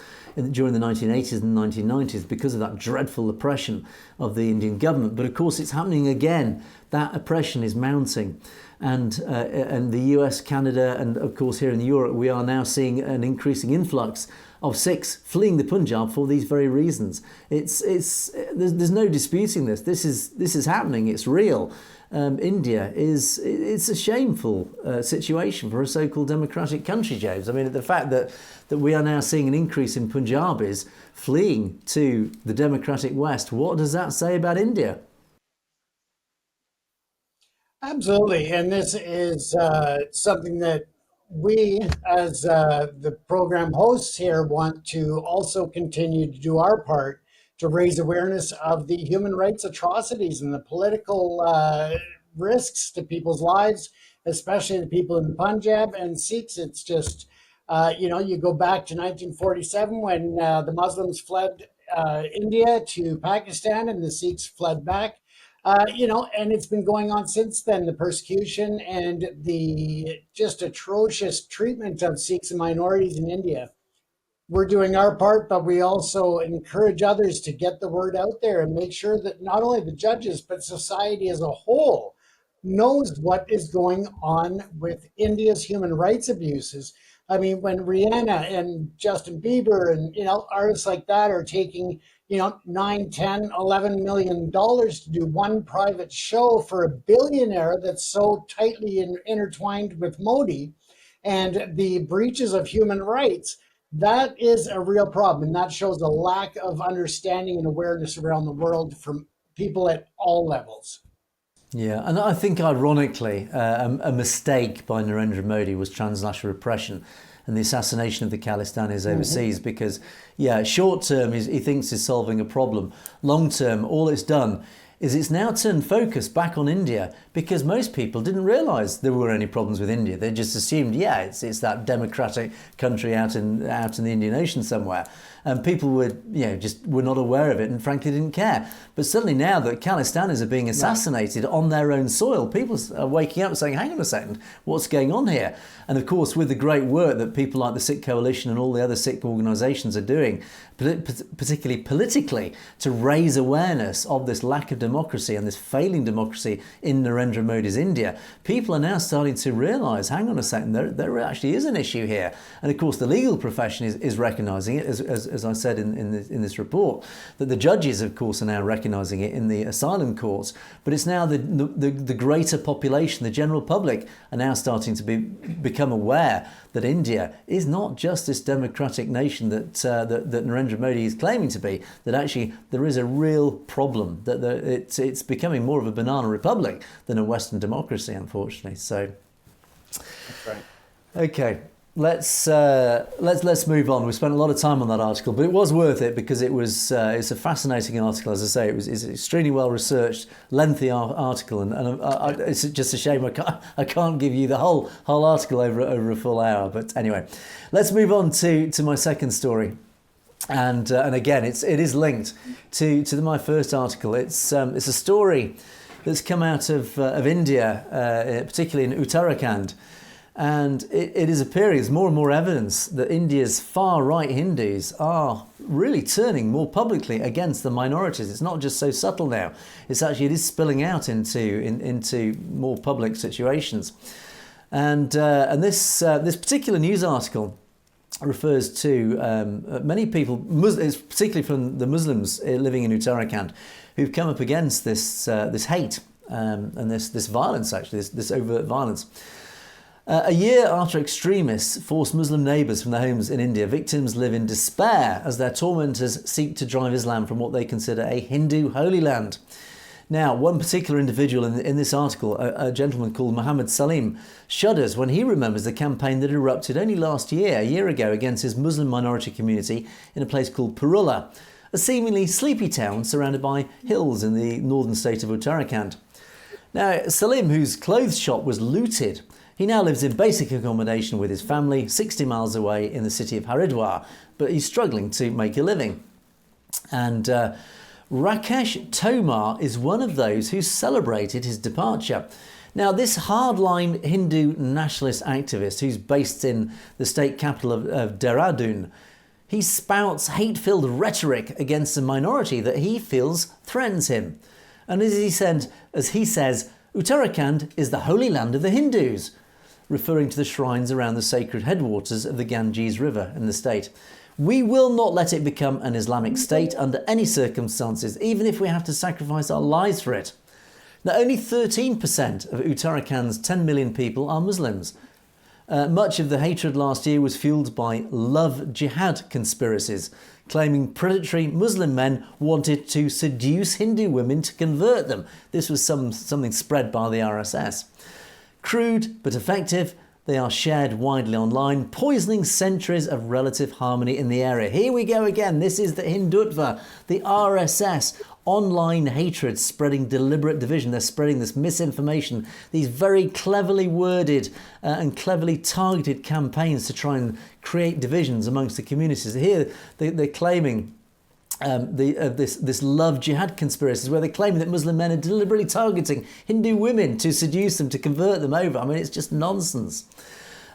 during the 1980s and 1990s because of that dreadful oppression of the Indian government. But of course, it's happening again. That oppression is mounting. And the US, Canada, and of course here in Europe, we are now seeing an increasing influx of Sikhs fleeing the Punjab for these very reasons. There's no disputing this. This is happening. It's real. India it's a shameful situation for a so-called democratic country, James. I mean, the fact that we are now seeing an increase in Punjabis fleeing to the democratic West, what does that say about India? Absolutely. And this is something that we, as the program hosts here, want to also continue to do our part to raise awareness of the human rights atrocities and the political risks to people's lives, especially the people in Punjab and Sikhs. It's just, you go back to 1947 when the Muslims fled India to Pakistan and the Sikhs fled back. And it's been going on since then, the persecution and the just atrocious treatment of Sikhs and minorities in India. We're doing our part, but we also encourage others to get the word out there and make sure that not only the judges, but society as a whole knows what is going on with India's human rights abuses. I mean, when Rihanna and Justin Bieber and, artists like that are taking, 9, 10, $11 million to do one private show for a billionaire that's so tightly intertwined with Modi, and the breaches of human rights, that is a real problem. And that shows a lack of understanding and awareness around the world from people at all levels. Yeah, and I think ironically, a mistake by Narendra Modi was transnational repression and the assassination of the Khalistanis overseas, because, short term, he thinks he's solving a problem. Long term, all it's done is it's now turned focus back on India, because most people didn't realise there were any problems with India. They just assumed, it's that democratic country out in the Indian Ocean somewhere. And people were not aware of it and frankly didn't care. But suddenly now that Khalistanis are being assassinated on their own soil, people are waking up saying, hang on a second, what's going on here? And of course, with the great work that people like the Sikh Coalition and all the other Sikh organisations are doing, particularly politically, to raise awareness of this lack of democracy and this failing democracy in Narendra Modi's India, people are now starting to realise, hang on a second, there actually is an issue here. And of course, the legal profession is recognising it, as I said in this report, that the judges, of course, are now recognising it in the asylum courts. But it's now the greater population, the general public, are now starting to become aware that India is not just this democratic nation that Narendra Modi is claiming to be, that actually there is a real problem, that it's becoming more of a banana republic than a Western democracy, unfortunately. So, that's right. Okay. Let's move on. We spent a lot of time on that article, but it was worth it because it's a fascinating article. As I say, it's extremely well researched, lengthy article, and it's just a shame I can't give you the whole article over a full hour. But anyway, let's move on to my second story, and again it is linked to my first article. It's a story that's come out of India, particularly in Uttarakhand. And it is appearing there's more and more evidence that India's far-right Hindus are really turning more publicly against the minorities. It's not just so subtle now. It is spilling out into more public situations. And this particular news article refers to many people, particularly from the Muslims living in Uttarakhand, who've come up against this hate and this violence, actually, this overt violence. A year after extremists forced Muslim neighbours from their homes in India, victims live in despair as their tormentors seek to drive Islam from what they consider a Hindu holy land. Now, one particular individual in this article, a gentleman called Muhammad Salim, shudders when he remembers the campaign that erupted only a year ago, against his Muslim minority community in a place called Parula, a seemingly sleepy town surrounded by hills in the northern state of Uttarakhand. Now, Salim, whose clothes shop was looted, he now lives in basic accommodation with his family 60 miles away in the city of Haridwar, but he's struggling to make a living. And Rakesh Tomar is one of those who celebrated his departure. Now, this hardline Hindu nationalist activist who's based in the state capital of Dehradun, he spouts hate-filled rhetoric against a minority that he feels threatens him. And as he says, Uttarakhand is the holy land of the Hindus, referring to the shrines around the sacred headwaters of the Ganges River in the state. We will not let it become an Islamic state under any circumstances, even if we have to sacrifice our lives for it. Now, only 13% of Uttarakhand's 10 million people are Muslims. Much of the hatred last year was fueled by love jihad conspiracies, claiming predatory Muslim men wanted to seduce Hindu women to convert them. This was something spread by the RSS. Crude but effective, they are shared widely online, poisoning centuries of relative harmony in the area. Here we go again. This is the Hindutva, the RSS, online hatred, spreading deliberate division. They're spreading this misinformation, these very cleverly worded and cleverly targeted campaigns to try and create divisions amongst the communities. Here they're claiming this love jihad conspiracies, where they're claiming that Muslim men are deliberately targeting Hindu women to seduce them, to convert them over. I mean, it's just nonsense.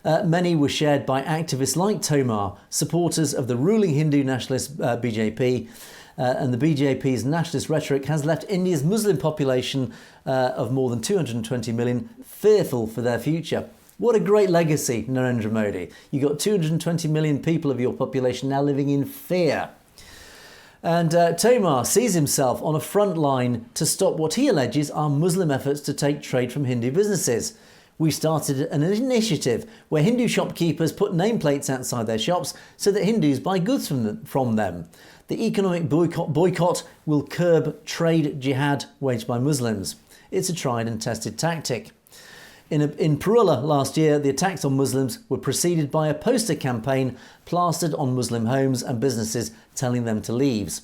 Many were shared by activists like Tomar, supporters of the ruling Hindu nationalist BJP, and the BJP's nationalist rhetoric has left India's Muslim population of more than 220 million fearful for their future. What a great legacy, Narendra Modi. You've got 220 million people of your population now living in fear. And Tomar sees himself on a front line to stop what he alleges are Muslim efforts to take trade from Hindu businesses. We started an initiative where Hindu shopkeepers put nameplates outside their shops so that Hindus buy goods from them. The economic boycott will curb trade jihad waged by Muslims. It's a tried and tested tactic. In Parula last year, the attacks on Muslims were preceded by a poster campaign plastered on Muslim homes and businesses telling them to leave.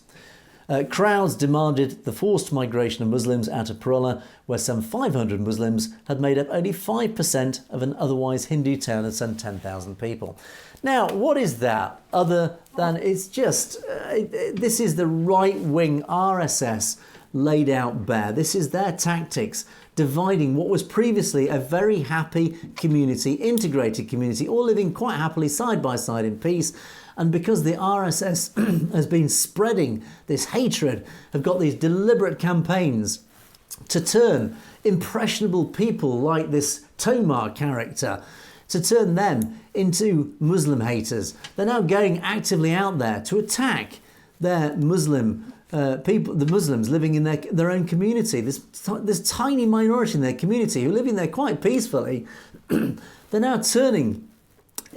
Crowds demanded the forced migration of Muslims out of Parula, where some 500 Muslims had made up only 5% of an otherwise Hindu town of some 10,000 people. Now, what is that other than it's just, this is the right-wing RSS laid out bare. This is their tactics, dividing what was previously a very happy community, integrated community, all living quite happily side by side in peace. And because the RSS has been spreading this hatred, have got these deliberate campaigns to turn impressionable people like this Tomar character, to turn them into Muslim haters. They're now going actively out there to attack their Muslim people, the Muslims living in their own community, this tiny minority in their community who are living there quite peacefully. They're now turning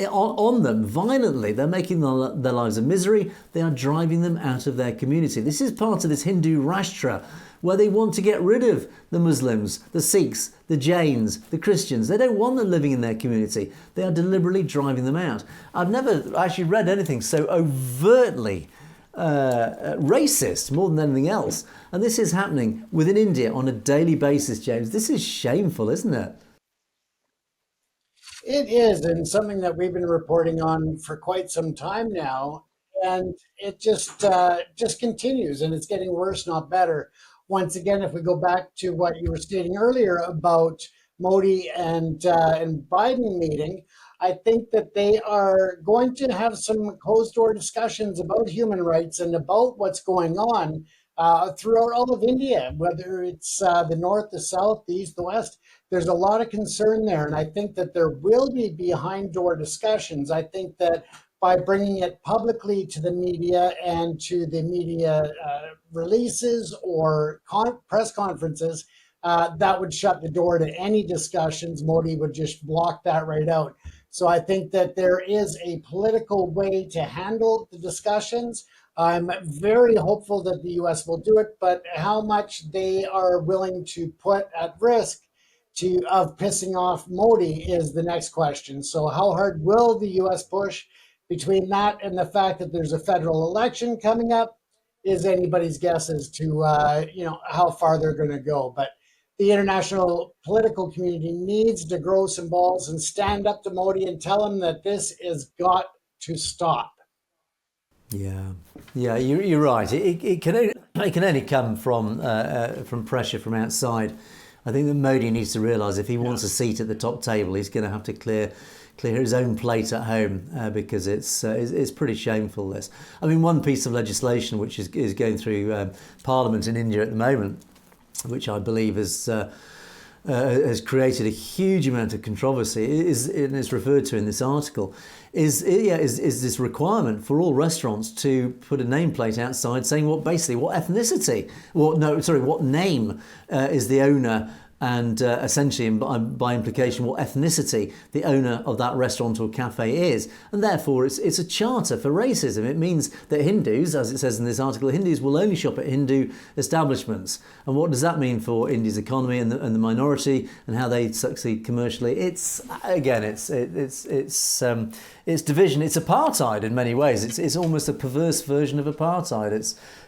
on them violently. They're making their lives a misery. They are driving them out of their community. This is part of this Hindu Rashtra, where they want to get rid of the Muslims, the Sikhs, the Jains, the Christians. They don't want them living in their community. They are deliberately driving them out. I've never actually read anything so overtly racist, more than anything else. And this is happening within India on a daily basis, James. This is shameful, isn't it? It is, and something that we've been reporting on for quite some time now, and it just continues, and it's getting worse, not better. Once again, if we go back to what you were stating earlier about Modi and Biden meeting, I think that they are going to have some closed-door discussions about human rights and about what's going on throughout all of India, whether it's the north, the south, the east, the west. There's a lot of concern there, and I think that there will be behind-door discussions. I think that by bringing it publicly to the media and to the media releases or press conferences, that would shut the door to any discussions. Modi would just block that right out. So I think that there is a political way to handle the discussions. I'm very hopeful that the U.S. will do it, but how much they are willing to put at risk of pissing off Modi is the next question. So how hard will the U.S. push? Between that and the fact that there's a federal election coming up is anybody's guess as to how far they're going to go. But The international political community needs to grow some balls and stand up to Modi and tell him that this has got to stop. Yeah, you're right. It can only come from pressure from outside. I think that Modi needs to realise if he wants a seat at the top table, he's going to have to clear his own plate at home because it's pretty shameful. This, I mean, one piece of legislation which is going through Parliament in India at the moment, which I believe has created a huge amount of controversy, and it's referred to in this article, is this requirement for all restaurants to put a nameplate outside saying what ethnicity, what name is the owner, and essentially by implication what ethnicity the owner of that restaurant or cafe is, and therefore it's a charter for racism. It means that Hindus, as it says in this article, Hindus will only shop at Hindu establishments. And what does that mean for India's economy and the minority and how they succeed commercially? It's division. It's apartheid in many ways. It's almost a perverse version of apartheid.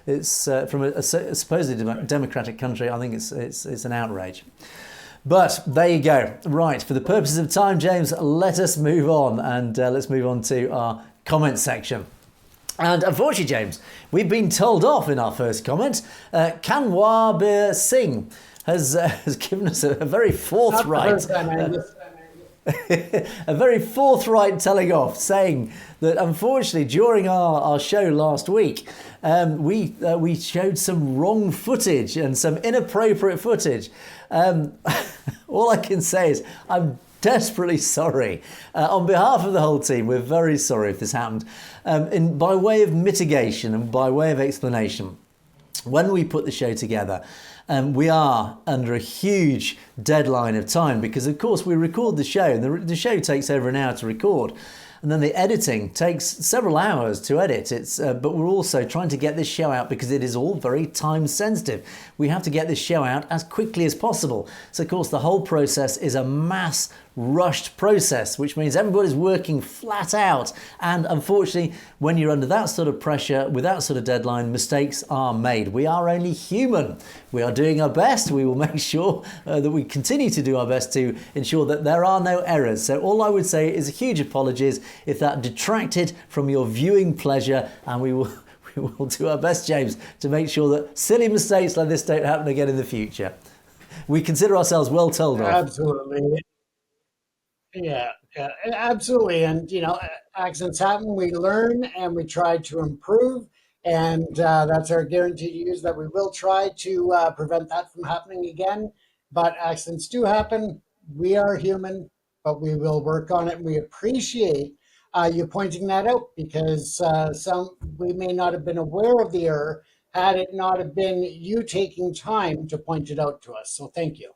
It's from a supposedly democratic country. I think it's an outrage. But there you go. Right, for the purposes of time, James, let us move on, and let's move on to our comment section. And unfortunately, James, we've been told off in our first comment. Kanwarbir Singh has given us a very forthright... a very forthright telling off, saying that unfortunately during our show last week we showed some wrong footage and some inappropriate footage. All I can say is I'm desperately sorry. On behalf of the whole team, we're very sorry if this happened. By way of mitigation and by way of explanation, when we put the show together, we are under a huge deadline of time because, of course, we record the show and the show takes over an hour to record. And then the editing takes several hours to edit. But we're also trying to get this show out because it is all very time sensitive. We have to get this show out as quickly as possible. So, of course, the whole process is a mass rushed process, which means everybody's working flat out. And unfortunately, when you're under that sort of pressure, with that sort of deadline, mistakes are made. We are only human. We are doing our best. We will make sure that we continue to do our best to ensure that there are no errors. So all I would say is a huge apologies if that detracted from your viewing pleasure, and we will do our best, James, to make sure that silly mistakes like this don't happen again in the future. We consider ourselves well told off. Absolutely. Yeah, absolutely. And, accidents happen, we learn and we try to improve. And that's our guarantee to you, is that we will try to prevent that from happening again. But accidents do happen. We are human, but we will work on it. And we appreciate you pointing that out because we may not have been aware of the error had it not have been you taking time to point it out to us. So thank you.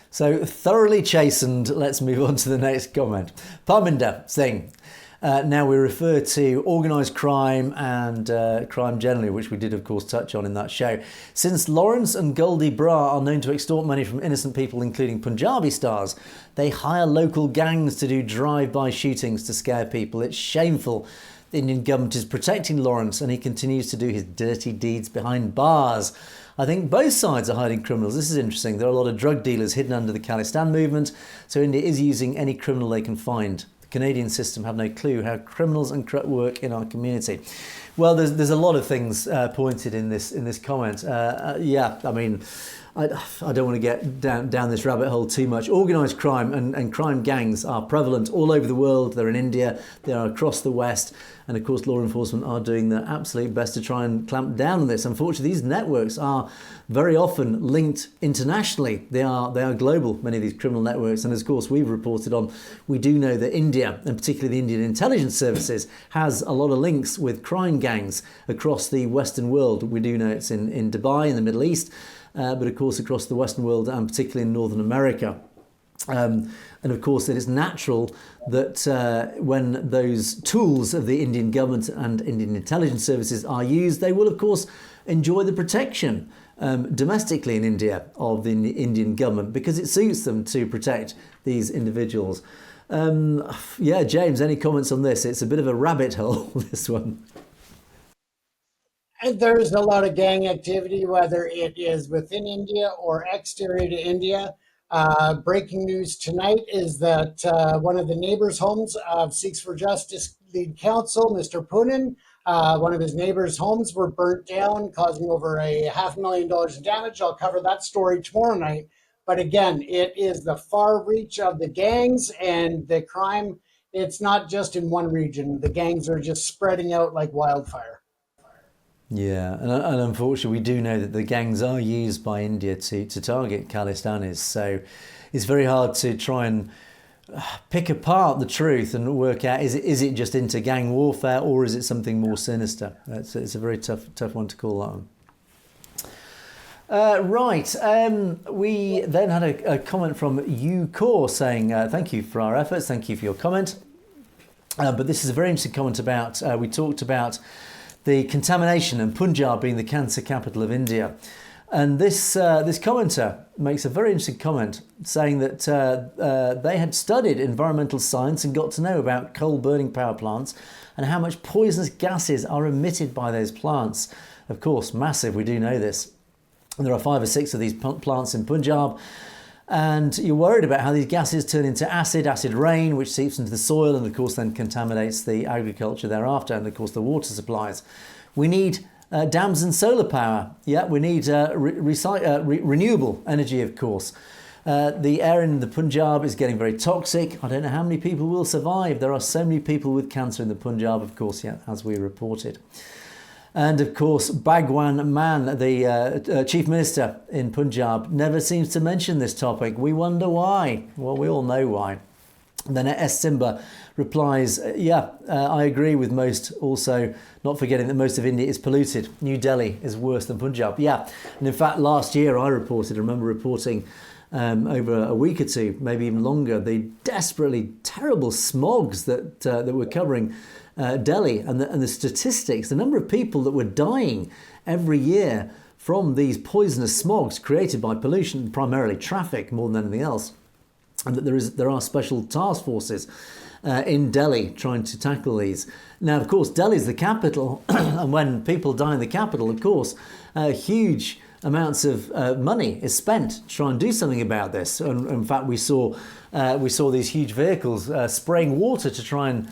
So thoroughly chastened, let's move on to the next comment. Parminder Singh. Now we refer to organised crime and crime generally, which we did of course touch on in that show. Since Lawrence and Goldie Brar are known to extort money from innocent people, including Punjabi stars, they hire local gangs to do drive-by shootings to scare people. It's shameful. The Indian government is protecting Lawrence and he continues to do his dirty deeds behind bars. I think both sides are hiding criminals. This is interesting. There are a lot of drug dealers hidden under the Khalistan movement, so India is using any criminal they can find. The Canadian system have no clue how criminals and corrupt work in our community. Well, there's a lot of things pointed in this comment. I don't want to get down this rabbit hole too much. Organised crime and crime gangs are prevalent all over the world. They're in India, they are across the West, and of course law enforcement are doing their absolute best to try and clamp down on this. Unfortunately, these networks are very often linked internationally. They are global, many of these criminal networks, and of course we've reported on, we do know that India, and particularly the Indian intelligence services, has a lot of links with crime gangs across the Western world. We do know it's in Dubai, in the Middle East, but of course across the Western world and particularly in Northern America. And of course it is natural that when those tools of the Indian government and Indian intelligence services are used, they will of course enjoy the protection domestically in India of the Indian government because it suits them to protect these individuals. James, any comments on this? It's a bit of a rabbit hole, this one. And there's a lot of gang activity, whether it is within India or exterior to India. Breaking news tonight is that one of the neighbors' homes of Sikhs for Justice lead counsel, Mr. Poonen, one of his neighbors' homes were burnt down, causing over $500,000 in damage. I'll cover that story tomorrow night. But again, it is the far reach of the gangs and the crime. It's not just in one region. The gangs are just spreading out like wildfire. Yeah, and unfortunately, we do know that the gangs are used by India to target Khalistanis. So it's very hard to try and pick apart the truth and work out, is it just inter-gang warfare, or is it something more sinister? It's a very tough one to call that one. Right, we then had a comment from UCore saying, thank you for our efforts, thank you for your comment. But this is a very interesting comment about, we talked about the contamination and Punjab being the cancer capital of India. And this commenter makes a very interesting comment saying that they had studied environmental science and got to know about coal burning power plants and how much poisonous gases are emitted by those plants. Of course, massive, we do know this. And there are 5 or 6 of these plants in Punjab. And you're worried about how these gases turn into acid rain, which seeps into the soil and, of course, then contaminates the agriculture thereafter and, of course, the water supplies. We need dams and solar power. Yeah, we need renewable energy, of course. The air in the Punjab is getting very toxic. I don't know how many people will survive. There are so many people with cancer in the Punjab, of course, yeah, as we reported. And of course, Bhagwan Man, the Chief Minister in Punjab, never seems to mention this topic. We wonder why. Well, we all know why. Then S. Simba replies, I agree with most. Also, not forgetting that most of India is polluted. New Delhi is worse than Punjab. Yeah, and in fact, last year I remember reporting over a week or two, maybe even longer, the desperately terrible smogs that were covering Delhi, and the statistics, the number of people that were dying every year from these poisonous smogs created by pollution, primarily traffic more than anything else, and that there are special task forces in Delhi trying to tackle these. Now, of course, Delhi is the capital, and when people die in the capital, of course, huge amounts of money is spent to try and do something about this. And in fact, we saw these huge vehicles spraying water to try and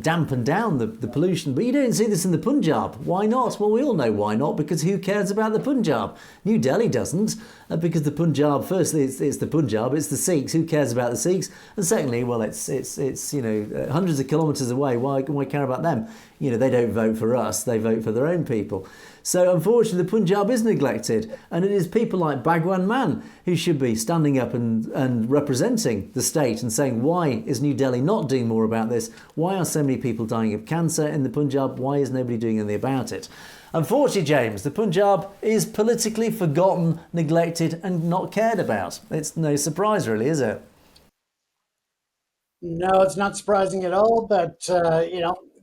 dampen down the pollution. But you don't see this in the Punjab. Why not? Well, we all know why not, because who cares about the Punjab? New Delhi doesn't, because the Punjab, firstly, it's the Punjab, it's the Sikhs. Who cares about the Sikhs? And secondly, well, it's hundreds of kilometres away. Why care about them? They don't vote for us. They vote for their own people. So unfortunately, the Punjab is neglected, and it is people like Bhagwan Man who should be standing up and representing the state and saying, why is New Delhi not doing more about this? Why are so many people dying of cancer in the Punjab? Why is nobody doing anything about it? Unfortunately, James, the Punjab is politically forgotten, neglected and not cared about. It's no surprise, really, is it? No, it's not surprising at all, but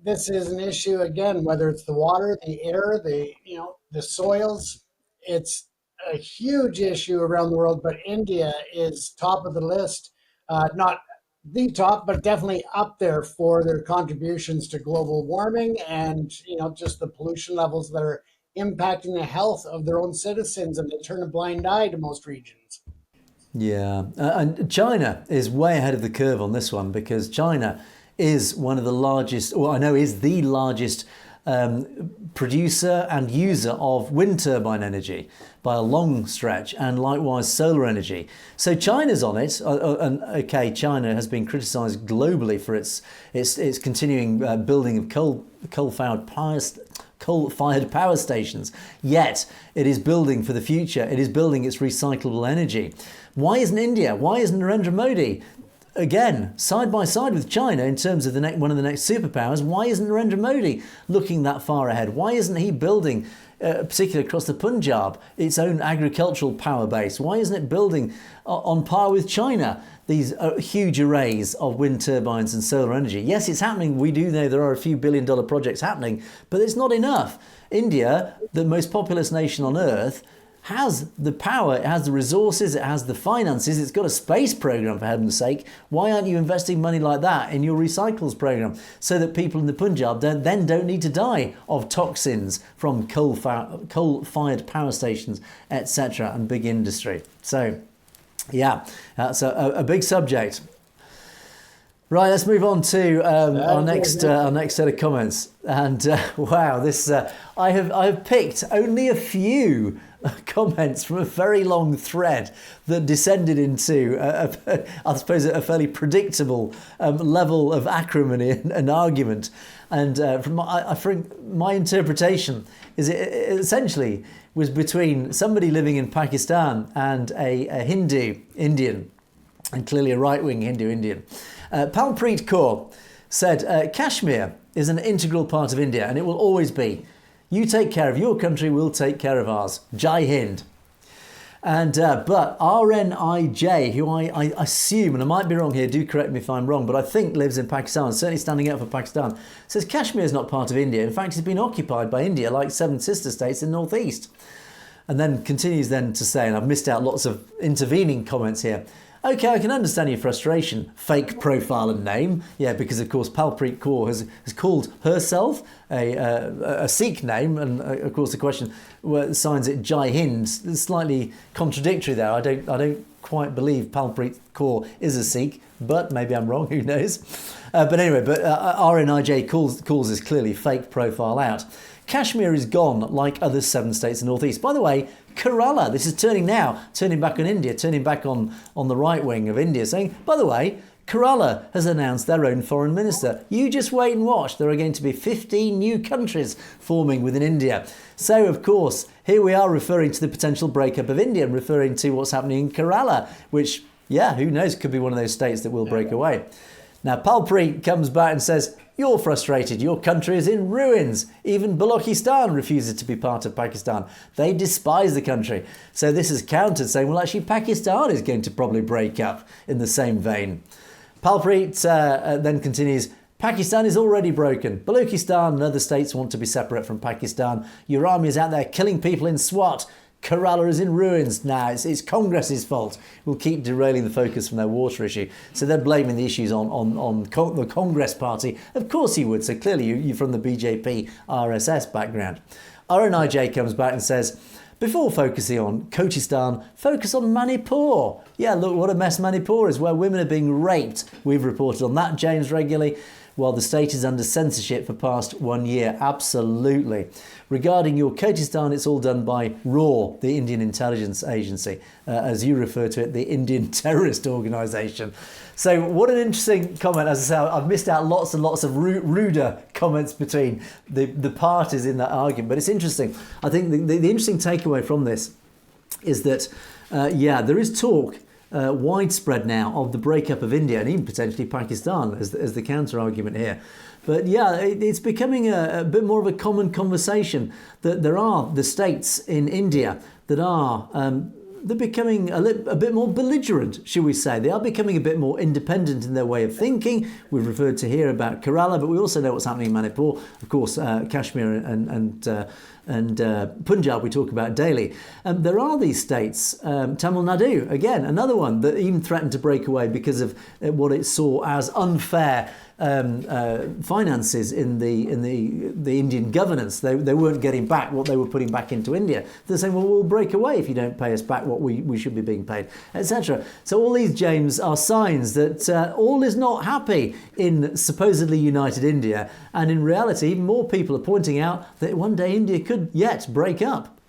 this is an issue again, whether it's the water, the air, the soils. It's a huge issue around the world, but India is top of the list. Not the top, but definitely up there for their contributions to global warming and just the pollution levels that are impacting the health of their own citizens, and they turn a blind eye to most regions. Yeah, and China is way ahead of the curve on this one, because China is one of the largest, or I know is the largest producer and user of wind turbine energy by a long stretch, and likewise solar energy. So China's on it, and okay, China has been criticised globally for its continuing building of coal-fired power stations. Yet it is building for the future. It is building its recyclable energy. Why isn't India? Why isn't Narendra Modi, again, side by side with China in terms of one of the next superpowers? Why isn't Narendra Modi looking that far ahead? Why isn't he building, particularly across the Punjab, its own agricultural power base? Why isn't it building on par with China these huge arrays of wind turbines and solar energy? Yes, it's happening. We do know there are a few billion-dollar projects happening, but it's not enough. India, the most populous nation on earth, has the power, it has the resources, it has the finances, it's got a space program, for heaven's sake. Why aren't you investing money like that in your recycles program so that people in the Punjab don't need to die of toxins from coal-fired power stations, etc., and big industry? So, yeah, that's a big subject. Right, let's move on to our next set of comments. And wow, this I have picked only a few comments from a very long thread that descended into, I suppose, a fairly predictable level of acrimony and argument. And from my interpretation is it essentially was between somebody living in Pakistan and a Hindu Indian, and clearly a right-wing Hindu Indian. Palpreet Kaur said, Kashmir is an integral part of India and it will always be. You take care of your country, we'll take care of ours. Jai Hind. And but RNIJ, who I assume, and I might be wrong here, do correct me if I'm wrong, but I think lives in Pakistan, certainly standing up for Pakistan, says Kashmir is not part of India. In fact, it's been occupied by India like 7 sister states in northeast. And then continues then to say, and I've missed out lots of intervening comments here, okay, I can understand your frustration. Fake profile and name. Yeah, because of course Palpreet Kaur has called herself a Sikh name. And of course the question signs it Jai Hind. It's slightly contradictory there. I don't quite believe Palpreet Kaur is a Sikh, but maybe I'm wrong, who knows. But anyway, RNIJ calls this clearly fake profile out. Kashmir is gone like other 7 states in the northeast. By the way, Kerala, this is turning back on India, turning back on the right wing of India, saying, by the way, Kerala has announced their own foreign minister. You just wait and watch. There are going to be 15 new countries forming within India. So, of course, here we are referring to the potential breakup of India and referring to what's happening in Kerala, which, yeah, who knows, could be one of those states that will break away. Now, Palpreet comes back and says, you're frustrated. Your country is in ruins. Even Balochistan refuses to be part of Pakistan. They despise the country. So this is countered, saying, well, actually, Pakistan is going to probably break up in the same vein. Palpreet then continues, Pakistan is already broken. Balochistan and other states want to be separate from Pakistan. Your army is out there killing people in Swat. Kerala is in ruins now. It's Congress's fault. We'll keep derailing the focus from their water issue. So they're blaming the issues on the Congress party. Of course you would. So clearly you're from the BJP RSS background. RNIJ comes back and says, before focusing on Cousineau, focus on Manipur. Yeah, look what a mess Manipur is, where women are being raped. We've reported on that, James, regularly. While the state is under censorship for past 1 year. Absolutely. Regarding your Cousineau, it's all done by RAW, the Indian Intelligence Agency, as you refer to it, the Indian Terrorist Organisation. So what an interesting comment. As I say, I've missed out lots and lots of ruder comments between the parties in that argument. But it's interesting. I think the interesting takeaway from this is that, there is talk widespread now of the breakup of India and even potentially Pakistan as the counter argument here. But yeah, it's becoming a bit more of a common conversation that there are the states in India that are they're becoming a bit more belligerent, shall we say. They are becoming a bit more independent in their way of thinking. We've referred to here about Kerala, but we also know what's happening in Manipur. Of course, Kashmir and Punjab we talk about daily. There are these states, Tamil Nadu, again, another one that even threatened to break away because of what it saw as unfair finances in the Indian governance. They weren't getting back what they were putting back into India. They're saying, well, we'll break away if you don't pay us back what we should be being paid, etc. So all these, James, are signs that all is not happy in supposedly united India. And in reality, even more people are pointing out that one day India could yet break up.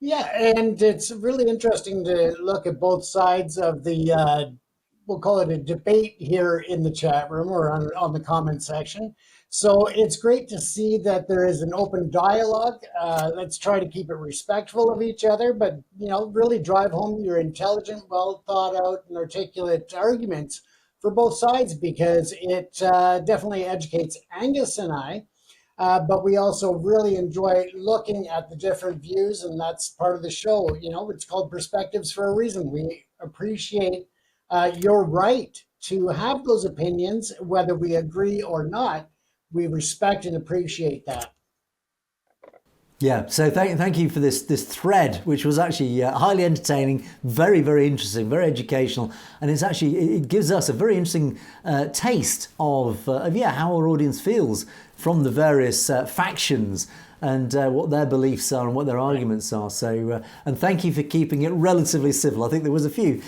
Yeah, and it's really interesting to look at both sides of the we'll call it a debate here in the chat room or on the comment section. So it's great to see that there is an open dialogue. Let's try to keep it respectful of each other, but really drive home your intelligent, well thought out and articulate arguments for both sides, because it definitely educates Angus and I. But we also really enjoy looking at the different views, and that's part of the show. It's called Perspectives for a reason. We appreciate your right to have those opinions, whether we agree or not. We respect and appreciate that. Yeah, so thank you for this thread, which was actually highly entertaining, very, very interesting, very educational, and it gives us a very interesting taste of how our audience feels from the various factions and what their beliefs are and what their arguments are. So, and thank you for keeping it relatively civil. I think there was a few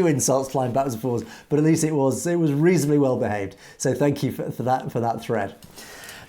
insults flying backwards and forwards, but at least it was reasonably well behaved. So thank you for that thread.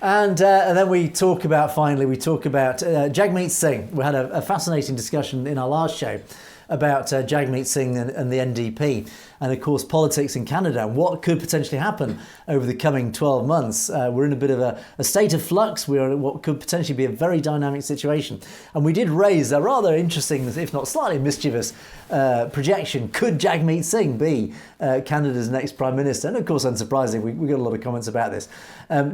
And then we talk about Jagmeet Singh. We had a fascinating discussion in our last show about Jagmeet Singh and the NDP, and of course politics in Canada and what could potentially happen over the coming 12 months. We're in a bit of a state of flux. We're in what could potentially be a very dynamic situation. And we did raise a rather interesting, if not slightly mischievous, projection. Could Jagmeet Singh be Canada's next Prime Minister? And of course, unsurprisingly, we got a lot of comments about this.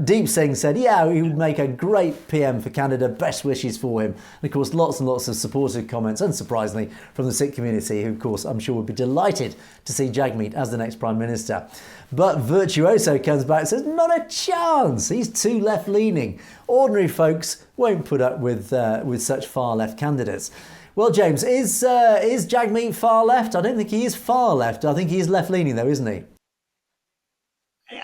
Deep Singh said, yeah, he would make a great PM for Canada, best wishes for him. And of course, lots and lots of supportive comments, unsurprisingly, from the Sikh community, who of course I'm sure would be delighted to see Jagmeet as the next Prime Minister. But Virtuoso comes back and says, not a chance. He's too left-leaning. Ordinary folks won't put up with such far-left candidates. Well, James, is Jagmeet far left? I don't think he is far left. I think he is left-leaning, though, isn't he?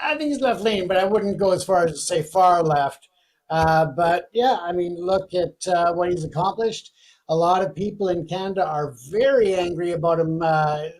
I think he's left-leaning, but I wouldn't go as far as to say far left. But yeah, I mean, look at what he's accomplished. A lot of people in Canada are very angry about him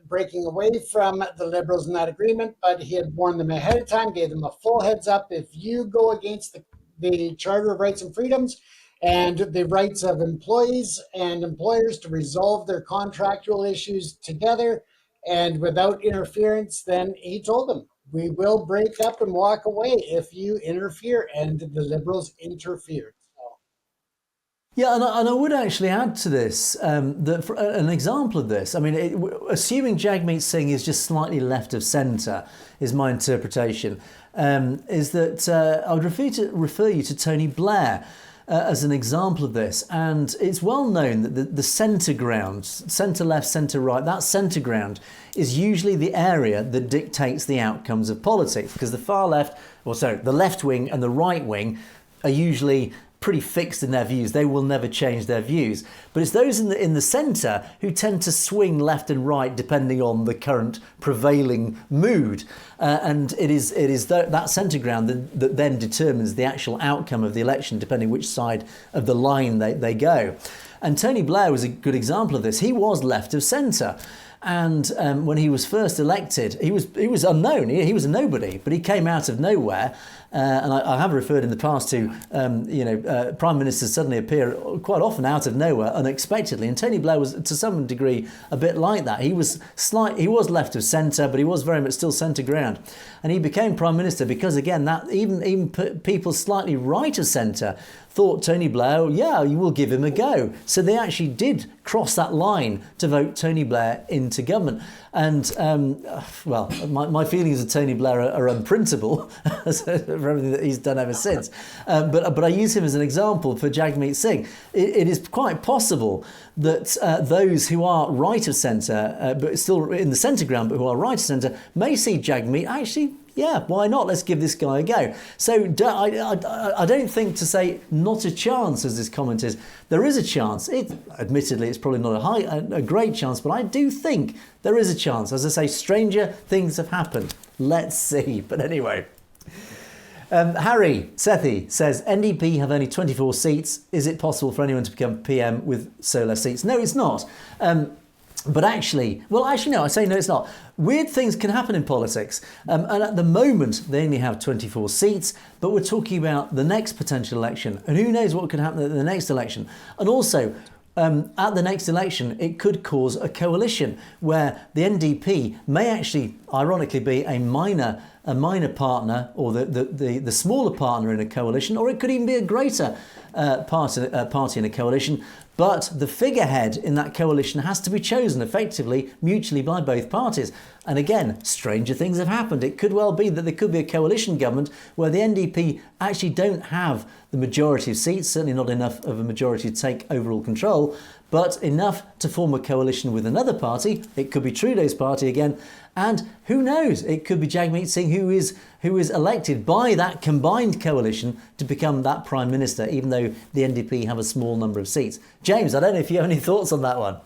breaking away from the Liberals in that agreement, but he had warned them ahead of time, gave them a full heads up. If you go against the Charter of Rights and Freedoms and the rights of employees and employers to resolve their contractual issues together and without interference, then he told them, we will break up and walk away if you interfere, and the Liberals interfered. Yeah, and I would actually add to this that for an example of this, I mean, assuming Jagmeet Singh is just slightly left of centre, is my interpretation, is that I would refer you to Tony Blair as an example of this. And it's well known that the centre ground, centre left, centre right, that centre ground is usually the area that dictates the outcomes of politics, because the far left, the left wing and the right wing are usually pretty fixed in their views. They will never change their views. But it's those in the centre who tend to swing left and right depending on the current prevailing mood. And it is that centre ground that then determines the actual outcome of the election, depending which side of the line they go. And Tony Blair was a good example of this. He was left of centre. And when he was first elected, he was unknown. He was a nobody, but he came out of nowhere. And I have referred in the past to, prime ministers suddenly appear quite often out of nowhere, unexpectedly. And Tony Blair was, to some degree, a bit like that. He was left of centre, but he was very much still centre ground. And he became prime minister because, again, that even people slightly right of centre thought Tony Blair, yeah, you will give him a go. So they actually did cross that line to vote Tony Blair into government. And, my feelings of Tony Blair are unprintable for everything that he's done ever since. But I use him as an example for Jagmeet Singh. It is quite possible that those who are right of centre, but still in the centre ground, but who are right of centre, may see Jagmeet actually, yeah, why not? Let's give this guy a go. So I don't think to say not a chance, as this comment is. There is a chance. Admittedly, it's probably not a great chance, but I do think there is a chance. As I say, stranger things have happened. Let's see. But anyway. Harry Sethi says, NDP have only 24 seats. Is it possible for anyone to become PM with so less seats? No, it's not. But actually, no, I say no, it's not. Weird things can happen in politics. And at the moment, they only have 24 seats, but we're talking about the next potential election. And who knows what could happen at the next election. And also, at the next election, it could cause a coalition where the NDP may actually, ironically, be a minor partner, or the smaller partner in a coalition, or it could even be a greater party in a coalition. But the figurehead in that coalition has to be chosen effectively, mutually by both parties. And again, stranger things have happened. It could well be that there could be a coalition government where the NDP actually don't have the majority of seats, certainly not enough of a majority to take overall control, but enough to form a coalition with another party. It could be Trudeau's party again, and who knows, it could be Jagmeet Singh who is elected by that combined coalition to become that Prime Minister, even though the NDP have a small number of seats. James, I don't know if you have any thoughts on that one.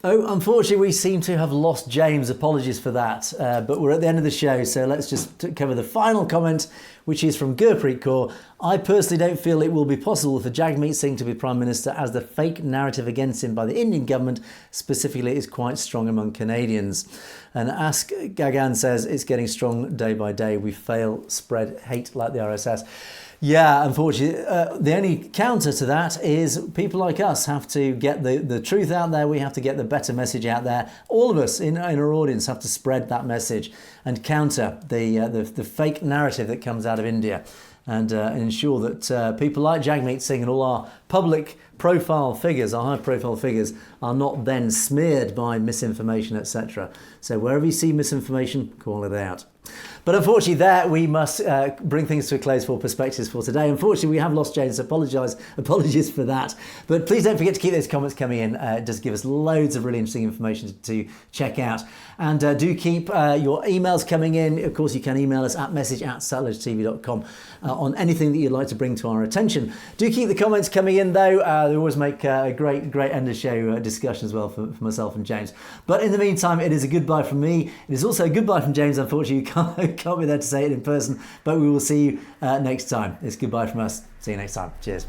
Oh, unfortunately, we seem to have lost James. Apologies for that. But we're at the end of the show, so let's just cover the final comment, which is from Gurpreet Kaur. I personally don't feel it will be possible for Jagmeet Singh to be Prime Minister, as the fake narrative against him by the Indian government specifically is quite strong among Canadians. And Ask Gagan says, it's getting strong day by day. We fail spread hate like the RSS. Yeah, unfortunately, the only counter to that is people like us have to get the truth out there. We have to get the better message out there. All of us in our audience have to spread that message and counter the fake narrative that comes out of India, and ensure that people like Jagmeet Singh and all our public profile figures, our high profile figures, are not then smeared by misinformation, etc. So wherever you see misinformation, call it out. But unfortunately there we must bring things to a close for Perspectives for today. Unfortunately we have lost James, apologies for that. But please don't forget to keep those comments coming in. It does give us loads of really interesting information to check out. And do keep your emails coming in. Of course you can email us at message@satellitetv.com on anything that you'd like to bring to our attention. Do keep the comments coming in though. They always make a great end of show discussion as well for myself and James. But in the meantime, it is a goodbye from me. It is also a goodbye from James. Unfortunately you can't be there to say it in person, but we will see you next time. It's goodbye from us. See you next time. Cheers.